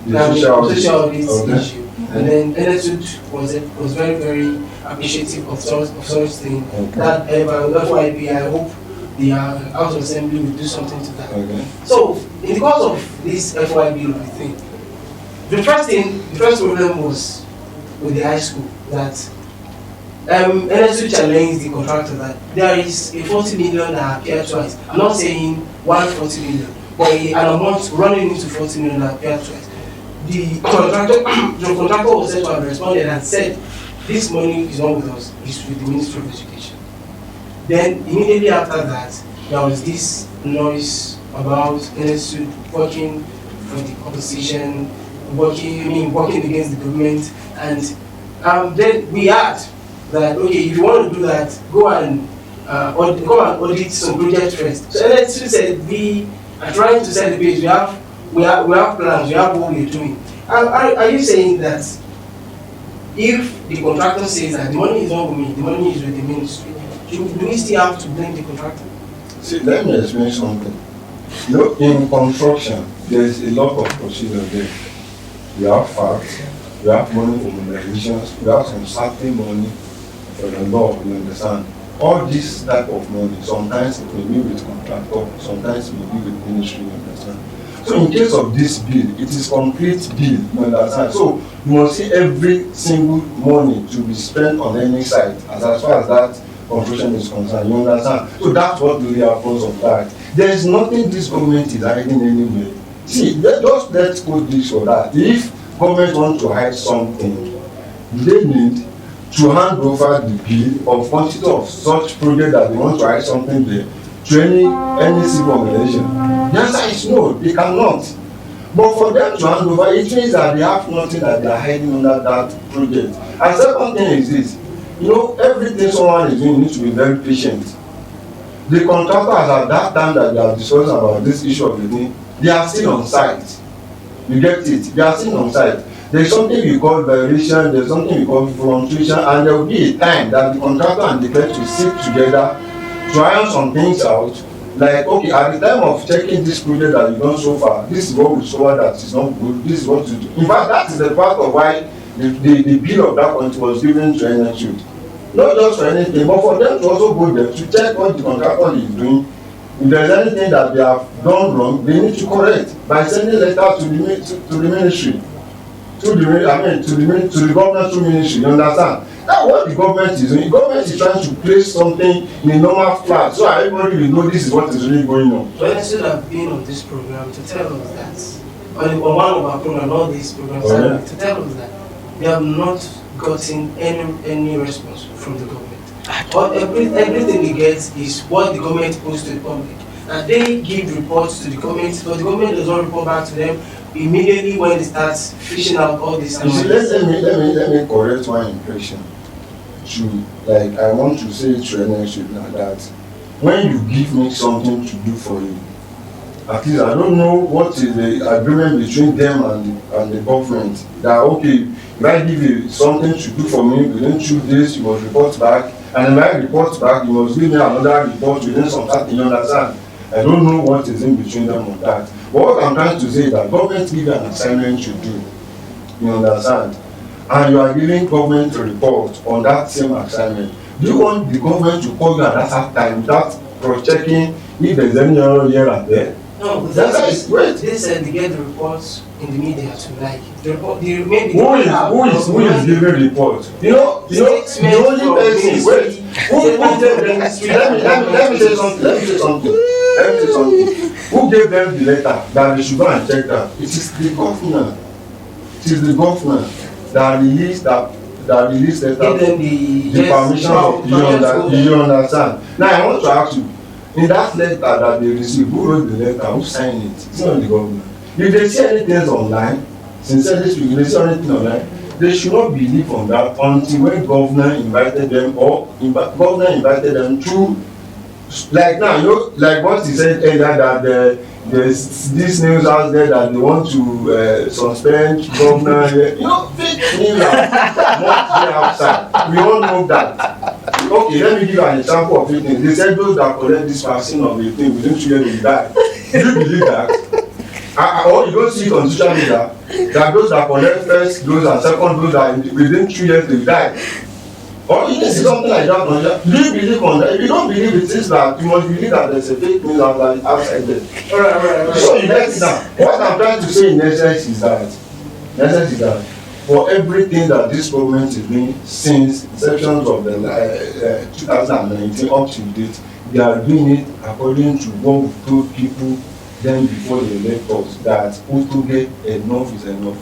the social issue. And then NSUD was very, very appreciative of such thing. Okay. That FYP, I hope the House of Assembly will do something to that. Okay. So, in the course of this FYP thing, the first problem was with the high school, that NSUD challenged the contractor that there is a 40 million that appeared twice. I'm not saying 140 million, but an amount running into 40 million that appeared twice. The contractor was said to have responded and said, this money is not with us, it's with the Ministry of Education. Then immediately after that, there was this noise about NSU working for the opposition, working against the government, and then we asked that, okay, if you want to do that, go and audit some projects first. So NSU said, we are trying to set the page, we have plans, we have what we're doing. Are you saying that if the contractor says that the money is not with me, the money is with the ministry, do we still have to blame the contractor? See, let me explain something. You know, in construction, there is a lot of procedure there. You have facts, you have money for mobilizations, you have some certain money for the law, you understand. All this type of money, sometimes it may be with contractor, sometimes it may be with ministry, you understand. So in case of this bill, it is complete bill, you understand. So you must see every single money to be spent on any site as far as that construction is concerned, you understand. So that's what really happens of that. There is nothing this government is hiding anywhere. See, let's put this or that. If government wants to hide something, they need to hand over the bill of quantity of such project that they want to hide something there to any civil organization. The answer is no, they cannot. But for them to hand over, it means that they have nothing that they are hiding under that project. And second thing is this, you know, everything someone is doing needs to be very patient. The contractors at that time that they are discussing about this issue of the thing, they are still on site. You get it? They are still on site. There is something we call variation, there is something we call fluctuation, and there will be a time that the contractor and the client will sit together to iron some things out. Like, okay, at the time of checking this project that you've done so far, this is what we saw that is not good, this is what to do. In fact, that is the part of why the bill of that point was given to NHU. Not just for anything, but for them to also go there to check what the contractor is doing, If there's anything that they have done wrong, they need to correct by sending letters to the ministry, to the government through ministry. You understand? That's what the government is doing. The government is trying to place something in a normal flat so everybody will know this is what is really going on. But instead of being on this program to tell us that, on one of our programs, all these programs, to tell us that we have not gotten any response from the government. But everything we get is what the government posts to the public. And they give reports to the government, but the government does not report back to them immediately when it starts fishing out all these things. Let me correct one impression. I want to say to NSU now that when you give me something to do for you, at least I don't know what is the agreement between them and the government. That okay, if I give you something to do for me within 2 days, you must report back, and if I report back, you must give me another report within some time. You understand? I don't know what is in between them on that. But what I'm trying to say is that government give you an assignment to do. You understand? And you are giving government a report on that same assignment. Do you want the government to call you at that time without cross-checking if there's any error here and there? No, they said they get the reports in the media to like the report. Who is giving reports? You know the only person. Wait, let me say something. Who gave them the letter that they should go and check that? It is the governor. It is the governor that released letter. The permission. You understand? Now I want to ask you. In that letter that they received, who wrote the letter? Who signed it? It's not the government. If they see anything online, sincerely speaking, if they see anything online, they should not believe on that until when governor invited them governor invited them to, like now, you know, like what he said earlier that there's this news out there that they want to suspend governor. You know, fake news not there outside. We all know that. Okay, let me give you an example of it. They said those that collect this vaccine of the thing within 2 years will die. Do you believe that? Or you don't see it on social media that those that collect first dose and second dose that within 2 years they will die. Or you can see something like that on that. Do you believe on that? If you don't believe it is that, you must believe that there's a fake news outside there. Alright. So you get it now. What I'm trying to say in essence is that for everything that this government is doing since inception of the 2019 up to date, they are doing it according to what we told people then before they elect us, that enough is enough.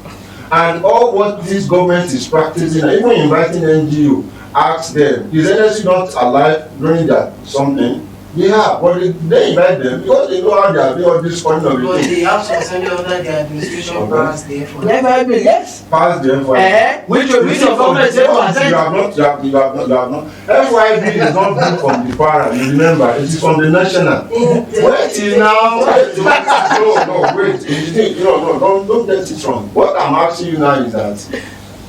And all what this government is practicing, even inviting NGO, ask them, is NSC not alive during that something? Yeah, but they invite them because they know how they are doing all this kind of thing. But they have some sending under the administration pass the effort. Yes. Pass the effort. Which government say you have not. FYP is not good from the Kwara. You remember, it is from the national. Wait till now. Don't get it wrong. What I'm asking you now is that,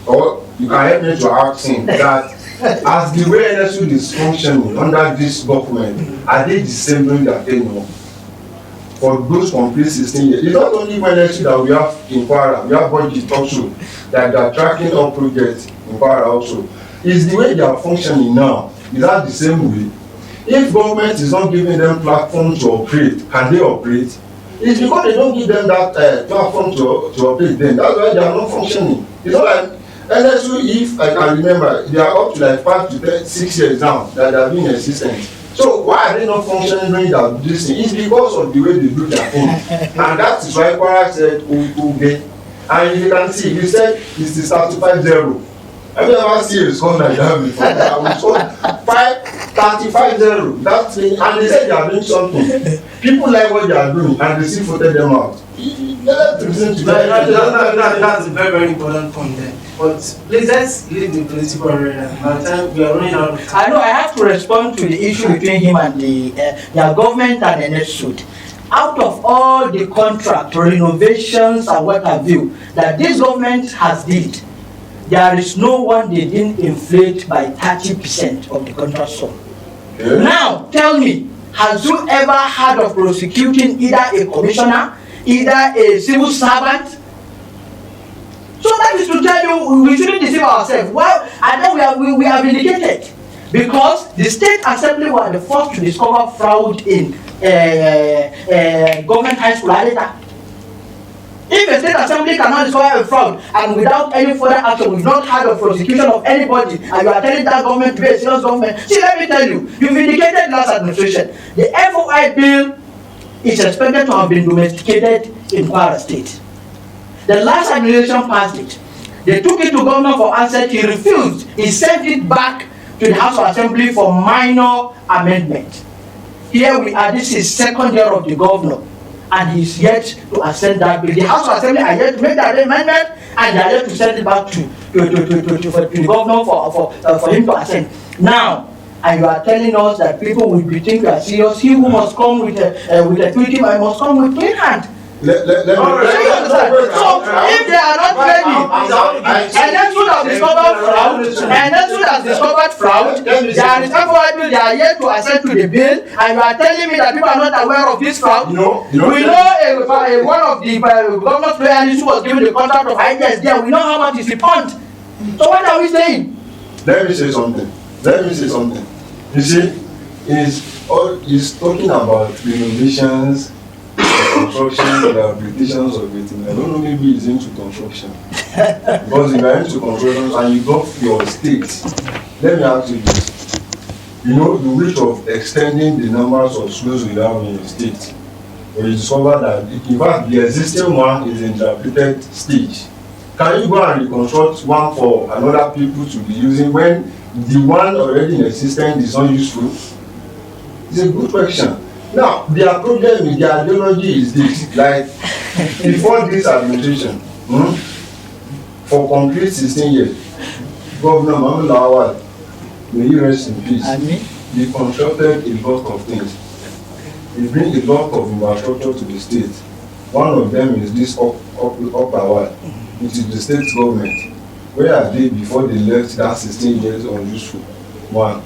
or you can help me to ask him that. As the way NSU is functioning under this government, are they the same during their tenure? For those complete 16 years, it's not only NSU that we have in Kwara, we have budget also that they are tracking all projects in Kwara also. Is the way they are functioning now, is that the same way? If government is not giving them platform to operate, can they operate? It's because they don't give them that platform to operate then. That's why they are not functioning. It's not like NSU, if I can remember, they are up to like 5 to 6 years now that they have been existent. So why are they not functioning during that this thing? It's because of the way they do their thing. And that is why Kwara said Uge. And you can see, he said it's the 35-0. Have you ever seen a score like that before? I was told 35-0. That thing, and they said they are doing something. People like what they are doing, and they still voted them out. That's a very, very important point there. But please, let's leave the political arena. By the time we are running out of time. I know I have to respond to the issue between him and the government and the NSU. Out of all the contract renovations and what have you that this government has did, there is no one they didn't inflate by 30% of the contract sum. Yeah. Now, tell me, has you ever heard of prosecuting either a commissioner, either a civil servant? So that is to tell you, we shouldn't deceive ourselves. Well, and then we are vindicated because the state assembly were the first to discover fraud in government high school later. If a state assembly cannot discover a fraud and without any further action, we've not had a prosecution of anybody, and you are telling that government to be a serious government, see, let me tell you, you've indicated last administration. The FOI bill is expected to have been domesticated in Kwara State. The last administration passed it. They took it to governor for answer. He refused. He sent it back to the House of Assembly for minor amendment. Here we are. This is second year of the governor, and he's yet to ascend that bill. The House of Assembly are yet to make that amendment, and they are yet to send it back to the governor for him to ascend. Now, and you are telling us that people will be thinking you are serious. He who must come with a quick team, I must come with clean hand. Let me So if they are not ready, and then should have discovered fraud, there is FOI bill, they are yet to assent to the bill, and you are telling me that people are not aware of this fraud. We know one of the government players who was given the contract of ideas there. We know how much is the pond. So what are we saying? Let me say something. You see, he's talking about renovations, construction, rehabilitations of it. I don't know, maybe he's into construction. Because if you're into construction and you go for your state, let me ask you this. You know the wish of extending the numbers of schools we have in your state. But you discover that in fact the existing one is in interpreted stage. Can you go and reconstruct one for another people to be using when the one already in existence is not useful? It's a good question. Now, their problem with their ideology is this, like, before this administration, for complete 16 years, Governor Mahmoud Lawal, may he rest in peace, he constructed a lot of things. He brings a lot of infrastructure to the state. One of them is this Kwara, which is the state government. Where are they before they left that 16 years unuseful? One.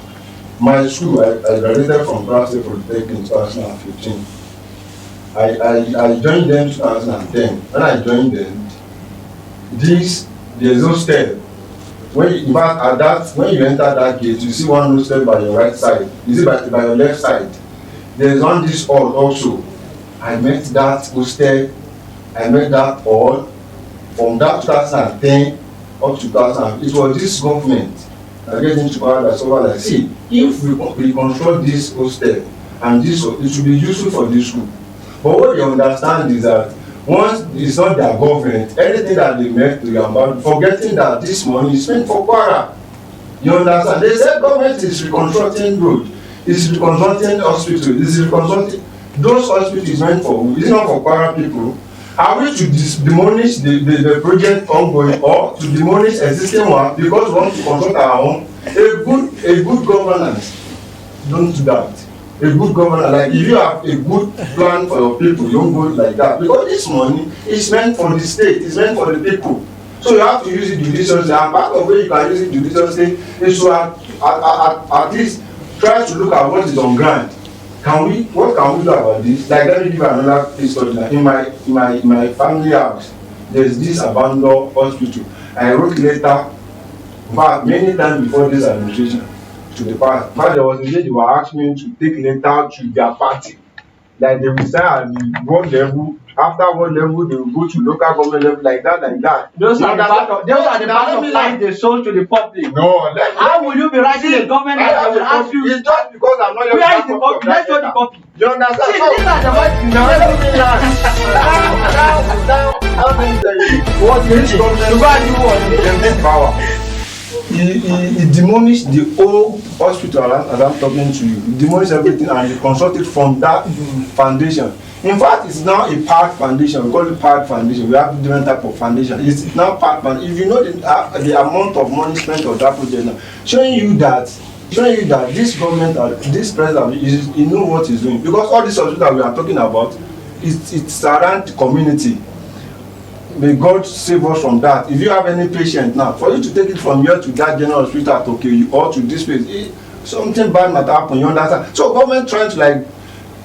My school, I graduated from Kwara State Polytechnic in 2015. I joined them in 2010. When I joined them, there's no step. When you enter that gate, you see one no step by your right side. You see by your left side. There's one this hall also. I met that hostel. I met that hall from that 2010 up to 2000. It was this government. I get into Kwara, so like, see, if we reconstruct this hostel and this, it should be useful for this school. But what you understand is that once it's not their government, anything that they make to your about, forgetting that this money is spent for Kwara. You understand? They said government is reconstructing road, is reconstructing hospital, is reconstructing those hospitals meant for who? It's not for Kwara people. Are we to demolish the project ongoing or to demolish existing one because we want to construct our own? A good governance, don't do that. A good governance, like if you have a good plan for your people, you don't go like that. Because this money is meant for the state, it's meant for the people. So you have to use it judiciously, and part of where you can use it judiciously is to at least try to look at what is on ground. What can we do about this? Like, let me give you another case study. In my family house, there's this abandoned hospital. I wrote letter back many times before this administration to the party. But there was a day they were asking me to take letter to their party. Like they will start at the world level. After world level, they will go to local government level, like that. Those are the part of life they sold to the public. No, how will you be writing a government that will ask you? It's just because I'm not. Where is the copy? Let's show the copy. You understand? See, these are the words you now let me tell you. What you need to go and do what? Power. He demolished the whole hospital as I'm talking to you. He demolished everything and he constructed from that foundation. In fact, it's now a part foundation. We call it part foundation. We have different type of foundation. It's now part foundation. If you know the amount of money spent on that project now, showing you that this government or this president he know what he's doing. Because all this hospital that we are talking about, it's around the community. May God save us from that. If you have any patient now, for you to take it from here to that general hospital to okay you or to this place, something bad might happen. You understand? So government trying to like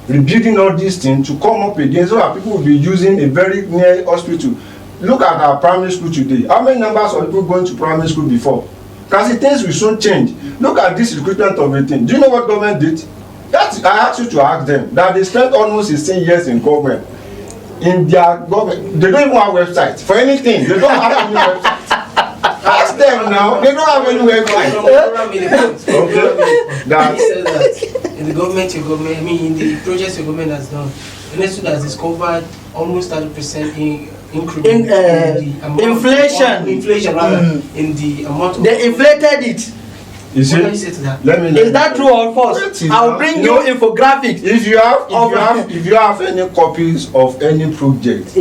rebuilding all these things to come up again so that people will be using a very near hospital. Look at our primary school today. How many numbers of people going to primary school before? Because the things will soon change. Look at this recruitment of a thing. Do you know what government did? That I asked you to ask them that they spent almost 16 years in government. In their government, they don't even have website for anything. They don't have any website. Ask them now. They don't have any website. Okay. He said that in the government, I mean, in the projects your government has done, UNESCO has discovered almost 30% increment in the amount inflation rather in the amount of they inflated it. You see, what do you say to that? Is that true or false? I'll bring you infographics. If you have any copies of any project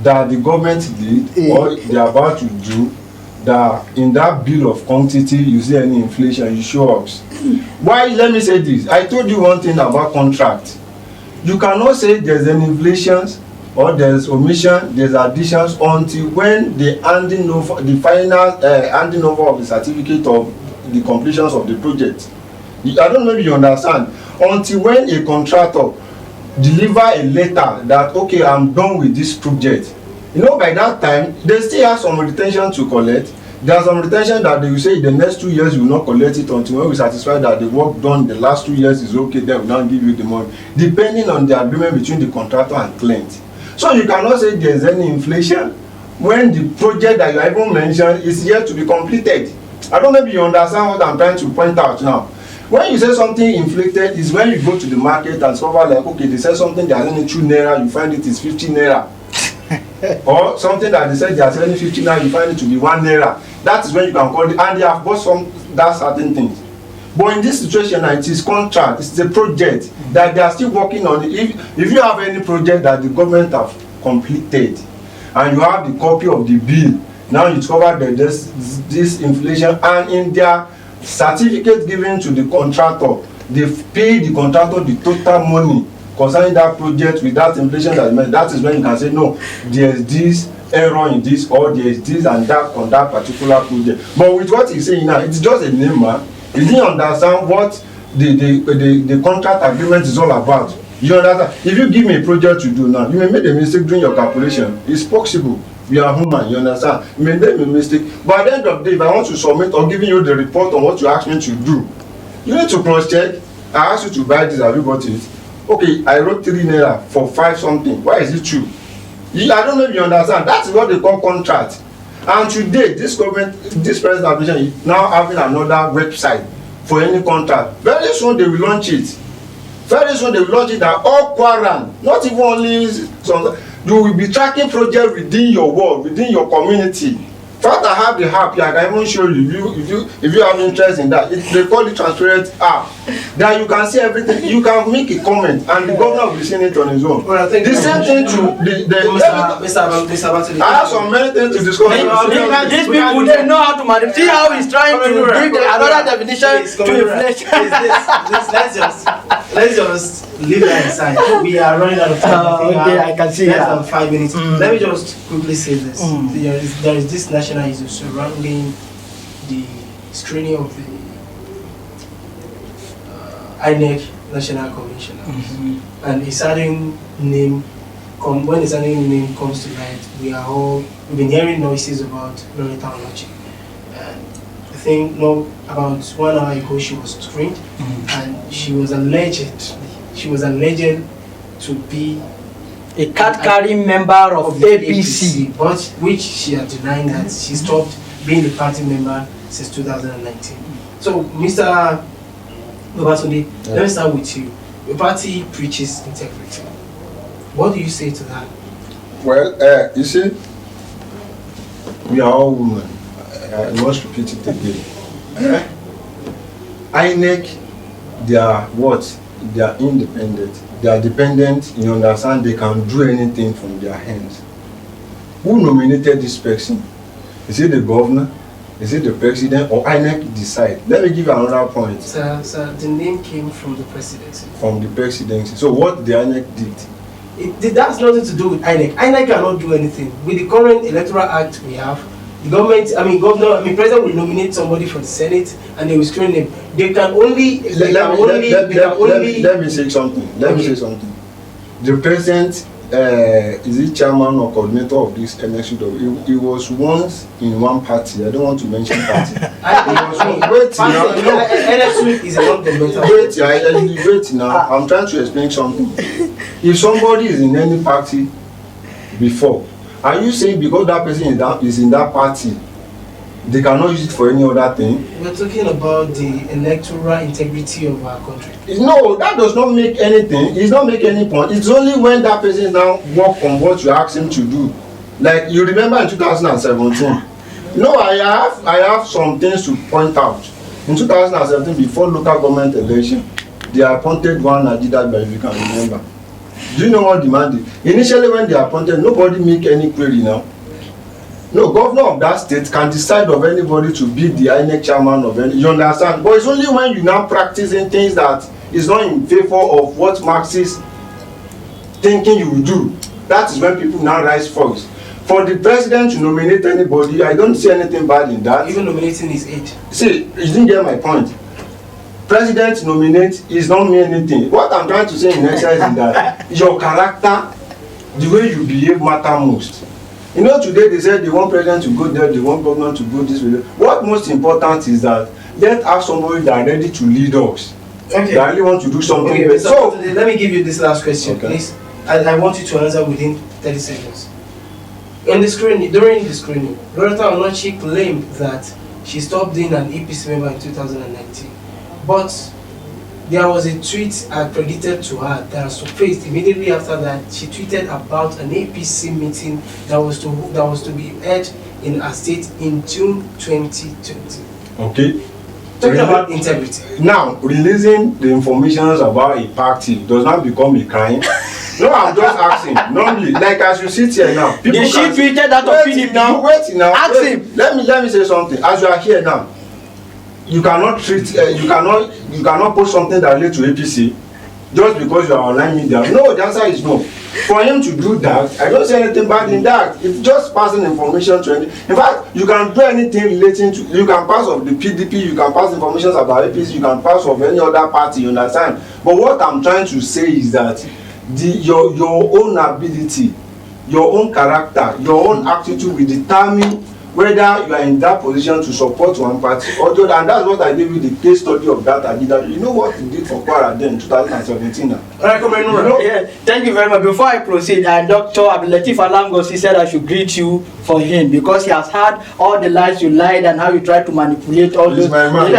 that the government did or they are about to do, that in that bill of quantity you see any inflation, you show us. Why? Let me say this. I told you one thing about contract. You cannot say there's an inflation or there's omission, there's additions until when the handing over, the final handing over of the certificate of the completions of the project. I don't know if you understand. Until when a contractor deliver a letter that okay, I'm done with this project. You know, by that time they still have some retention to collect. There's some retention that they will say in the next 2 years you will not collect it until when we satisfy that the work done the last 2 years is okay, then we will not give you the money, depending on the agreement between the contractor and client. So you cannot say there's any inflation when the project that you even mentioned is yet to be completed. I don't know if you understand what I'm trying to point out now. When you say something inflated is when you go to the market and discover like okay, they say something they are selling 2 naira, you find it is 50 naira. Or something that they said they are selling 50 naira, you find it to be 1 naira. That is when you can call it, and they have bought some that certain things. But in this situation, it is contract, it's a project that they are still working on. If you have any project that the government have completed and you have the copy of the bill, now you discover that there's this inflation, and in their certificate given to the contractor, they pay the contractor the total money concerning that project with that inflation that meant. That is when you can say no, there's this error in this or there's this and that on that particular project. But with what he's saying now, it's just a name, man. He didn't understand what the contract agreement is all about. You understand? If you give me a project to do now, you may make a mistake during your calculation. It's possible. You are human, you understand? You may make a mistake. But at the end of the day, if I want to submit or giving you the report on what you asked me to do, you need to cross-check. I asked you to buy this, have you bought it? Okay, I wrote 3 naira for 5 something. Why is it true? I don't know if you understand. That is what they call contract. And today, this government, this present administration is now having another website for any contract. Very soon they will launch it. Very soon they will launch it at all Kwara. Not even only some. You will be tracking projects within your world, within your community. In fact, I have the app here. I can even show you if you have interest in that. They call it transparent app. That you can see everything. You can make a comment, and the governor will be seeing it on his own. Well, the same thing to Mr. I have some many things to discuss. These people they know how to manipulate. See how he's trying to give another definition to inflation. Let's just leave that aside. We are running out of time. Okay, I can see less that. than 5 minutes. Let me just quickly say this. There is this national issue surrounding the screening of the INEC National Commissioner. And a certain name, when a certain name comes to light, we've been hearing noises about Loretta Technology. And I think about 1 hour ago she was screened, and she was alleged to be a card-carrying member of APC, but which she had denied that she stopped being a party member since 2019. So, Mr. Babatunde, let me start with you. Your party preaches integrity. What do you say to that? Well, you see, we are all women. I must repeat it again. INEC, they are what? They are independent. They are dependent, you understand, they can do anything from their hands. Who nominated this person? Is it the governor? Is it the president? Or INEC decide? Let me give you another point. Sir, the name came from the presidency. From the presidency. So what the INEC did? That has nothing to do with INEC. INEC cannot do anything. With the current electoral act we have, the government, president will nominate somebody for the Senate and they will screen him. They can only. Let me say something. The president is he chairman or coordinator of this NSUW? He was once in one party. I don't want to mention party. Wait now. I'm trying to explain something. If somebody is in any party before, are you saying because that person is in that party, they cannot use it for any other thing? We're talking about the electoral integrity of our country. No, that does not make anything. It's not make any point. It's only when that person now work on what you ask him to do. Like you remember in 2017. No, I have some things to point out. In 2017, before local government election, they appointed one Ajida, if you can remember. Do you know what demanded? Initially, when they appointed, nobody make any query now. No, governor of that state can decide of anybody to be the INEC chairman of any. You understand? But it's only when you now practicing things that is not in favor of what Marxist thinking you will do. That is when people now rise first. For the president to nominate anybody, I don't see anything bad in that. Even nominating his aide. See, you didn't get my point. President nominate is not mean anything. What I'm trying to say in essence is that your character, the way you behave matter most. You know, today they said they want president to go there, they want government to go this way. What most important is that let's have somebody that are ready to lead us. Okay. That really want to do something. Okay, so let me give you this last question, okay, please. I want you to answer within 30 seconds. In the screening, during the screening, Loretta Onochi claimed that she stopped being an APC member in 2019. But there was a tweet accredited to her that surfaced immediately after that. She tweeted about an APC meeting that was to be held in her state in June 2020. okay. Talking about integrity. Now, releasing the information about a party does not become a crime. No, I'm just asking. Normally, like as you sit here now, people Did she can tweeted that on PDP? Wait now. Ask him. Let me say something. As you are here now, you cannot treat. You cannot post something that relates to APC just because you are online media. No, the answer is no. For him to do that, I don't see anything bad in that. It's just passing information to any. In fact, you can do anything relating to. You can pass of the PDP. You can pass information about APC. You can pass of any other party. You understand? But what I'm trying to say is that your own ability, your own character, your own attitude will determine whether you are in that position to support one party or the other. And that's what I gave you the case study of that Ajida. You know what he did for Kwara then in 2017 now. Alright, come on, yeah, thank you very much. Before I proceed, Dr. Abdulateef Alangos, he said I should greet you for him because he has heard all the lies you lied and how you tried to manipulate all those. My man.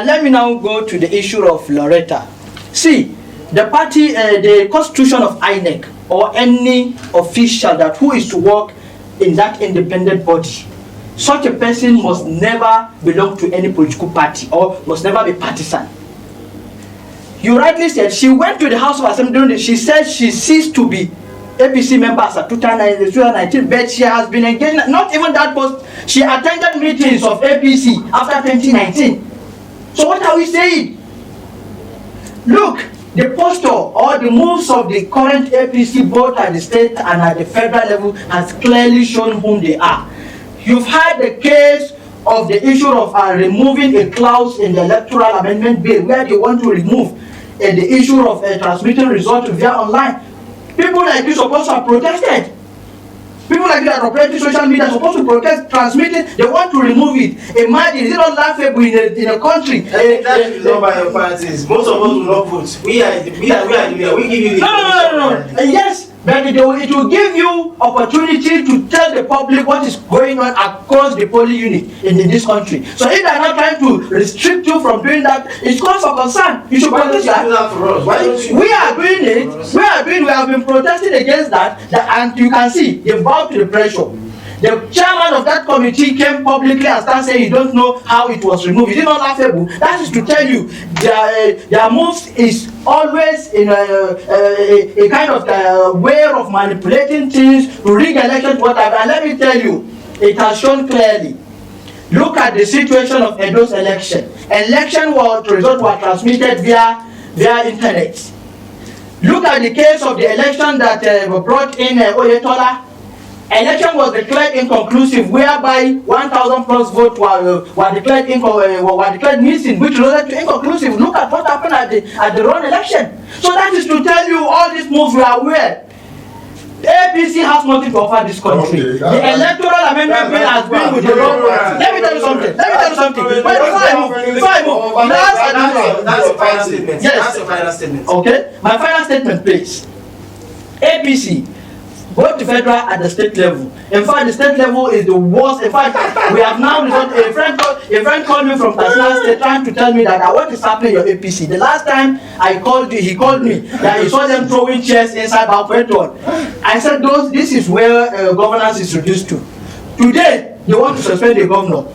Let me now go to the issue of Loretta. See, the party, the constitution of INEC or any official that who is to work in that independent body, such a person must never belong to any political party or must never be partisan. You rightly said she went to the House of Assembly. She said she ceased to be APC member as of 2019, but she has been engaged. Not even that post. She attended meetings of APC after 2019. So what are we saying? Look, the posture or the moves of the current APC both at the state and at the federal level has clearly shown whom they are. You've had the case of the issue of removing a clause in the electoral amendment bill where they want to remove the issue of transmitting results via online. People like you supposed to have protested. People like you that operating social media are supposed to protest transmitting. They want to remove it. Imagine, is it not laughable in a country? That is not by your parties. Most of us will not vote. We are the media. We give you the No. Yes. But it will give you opportunity to tell the public what is going on across the polling unit in this country. So if they are not trying to restrict you from doing that, it's cause for concern. You should protest that. For us? Why don't you? We are doing it. We have been protesting against that, and you can see they bow to the pressure. The chairman of that committee came publicly and started saying he don't know how it was removed. Is it not laughable? That is to tell you their moves is always in a kind of way of manipulating things to rig elections, whatever. And let me tell you, it has shown clearly. Look at the situation of Edo's election. Election results were transmitted via internet. Look at the case of the election that brought in Oyetola. Election was declared inconclusive, whereby 1,000 plus votes were declared missing, which related to inconclusive. Look at what happened at the wrong election. So that is to tell you all these moves we are aware. The APC has nothing to offer this country. Okay, the electoral amendment bill has been with the wrong party. Let me tell you something. Before I move, that's your final statement. Yes. That's your final statement. Okay, my final statement, please. APC, both the federal and the state level. In fact, the state level is the worst. In fact, we have now resorted. A friend called me from Tasmania State trying to tell me that what is happening in your APC. The last time I called you, he called me that he saw them throwing chairs inside our petrol. I said, this is where governance is reduced to. Today, they want to suspend the governor.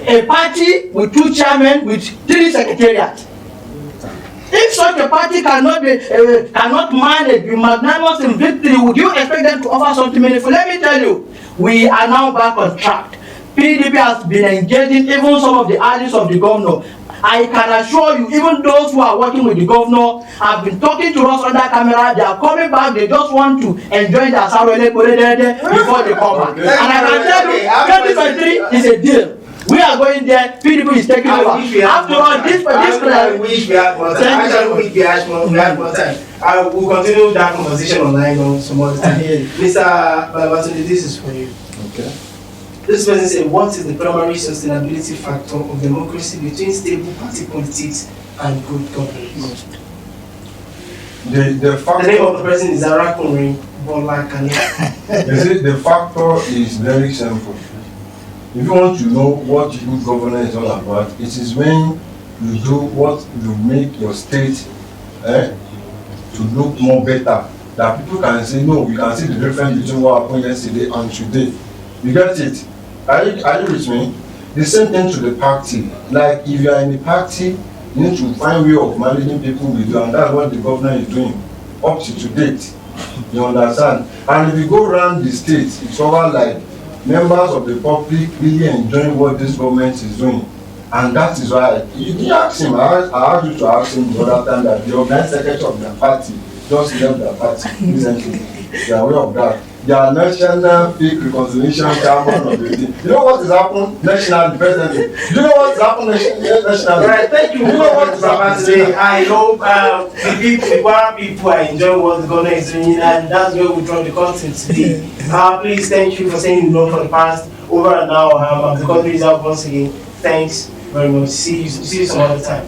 A party with 2 chairmen with 3 secretariats. If such a party cannot manage, be magnanimous in victory, would you expect them to offer something meaningful? Let me tell you, we are now back on track. PDP has been engaging even some of the allies of the governor. I can assure you, even those who are working with the governor have been talking to us under camera. They are coming back. They just want to enjoy their salary before they come back. And I can tell you, 2023 is a deal. We are going there. PDP is taking over. After all, this I wish we had more time. Actually, we had more time. I will continue that conversation online on some other time. Mr. Babatunde, this is for you. Okay. This person said, what is the primary sustainability factor of democracy between stable party politics and good governance? The factor, the name of the person is Arakunrin Bola Kane. You see, the factor is very simple. If you want to know what good governance is all about, it is when you do what you make your state to look more better. That people can say, no, we can see the difference between what happened yesterday and today. You get it? Are you with me? The same thing to the party. Like if you are in the party, you need to find way of managing people with you, and that's what the governor is doing up to date. You understand? And if you go around the state, it's over like members of the public really enjoying what this government is doing. And that is why you ask him, I asked you to ask him the other time that the organized secretary of their party just left their party recently. They are aware of that. They are national fake reconciliation chairman of the thing. You know what is happening nationally, presently? Do you know what is happening nationally? Right, thank you. You know what is happening today? I hope the Kwara people are enjoying what the government is doing, and that's where we draw the content today. Please, thank you for saying no for the past over an hour. The country is out once again. Thanks very much. See you some other time.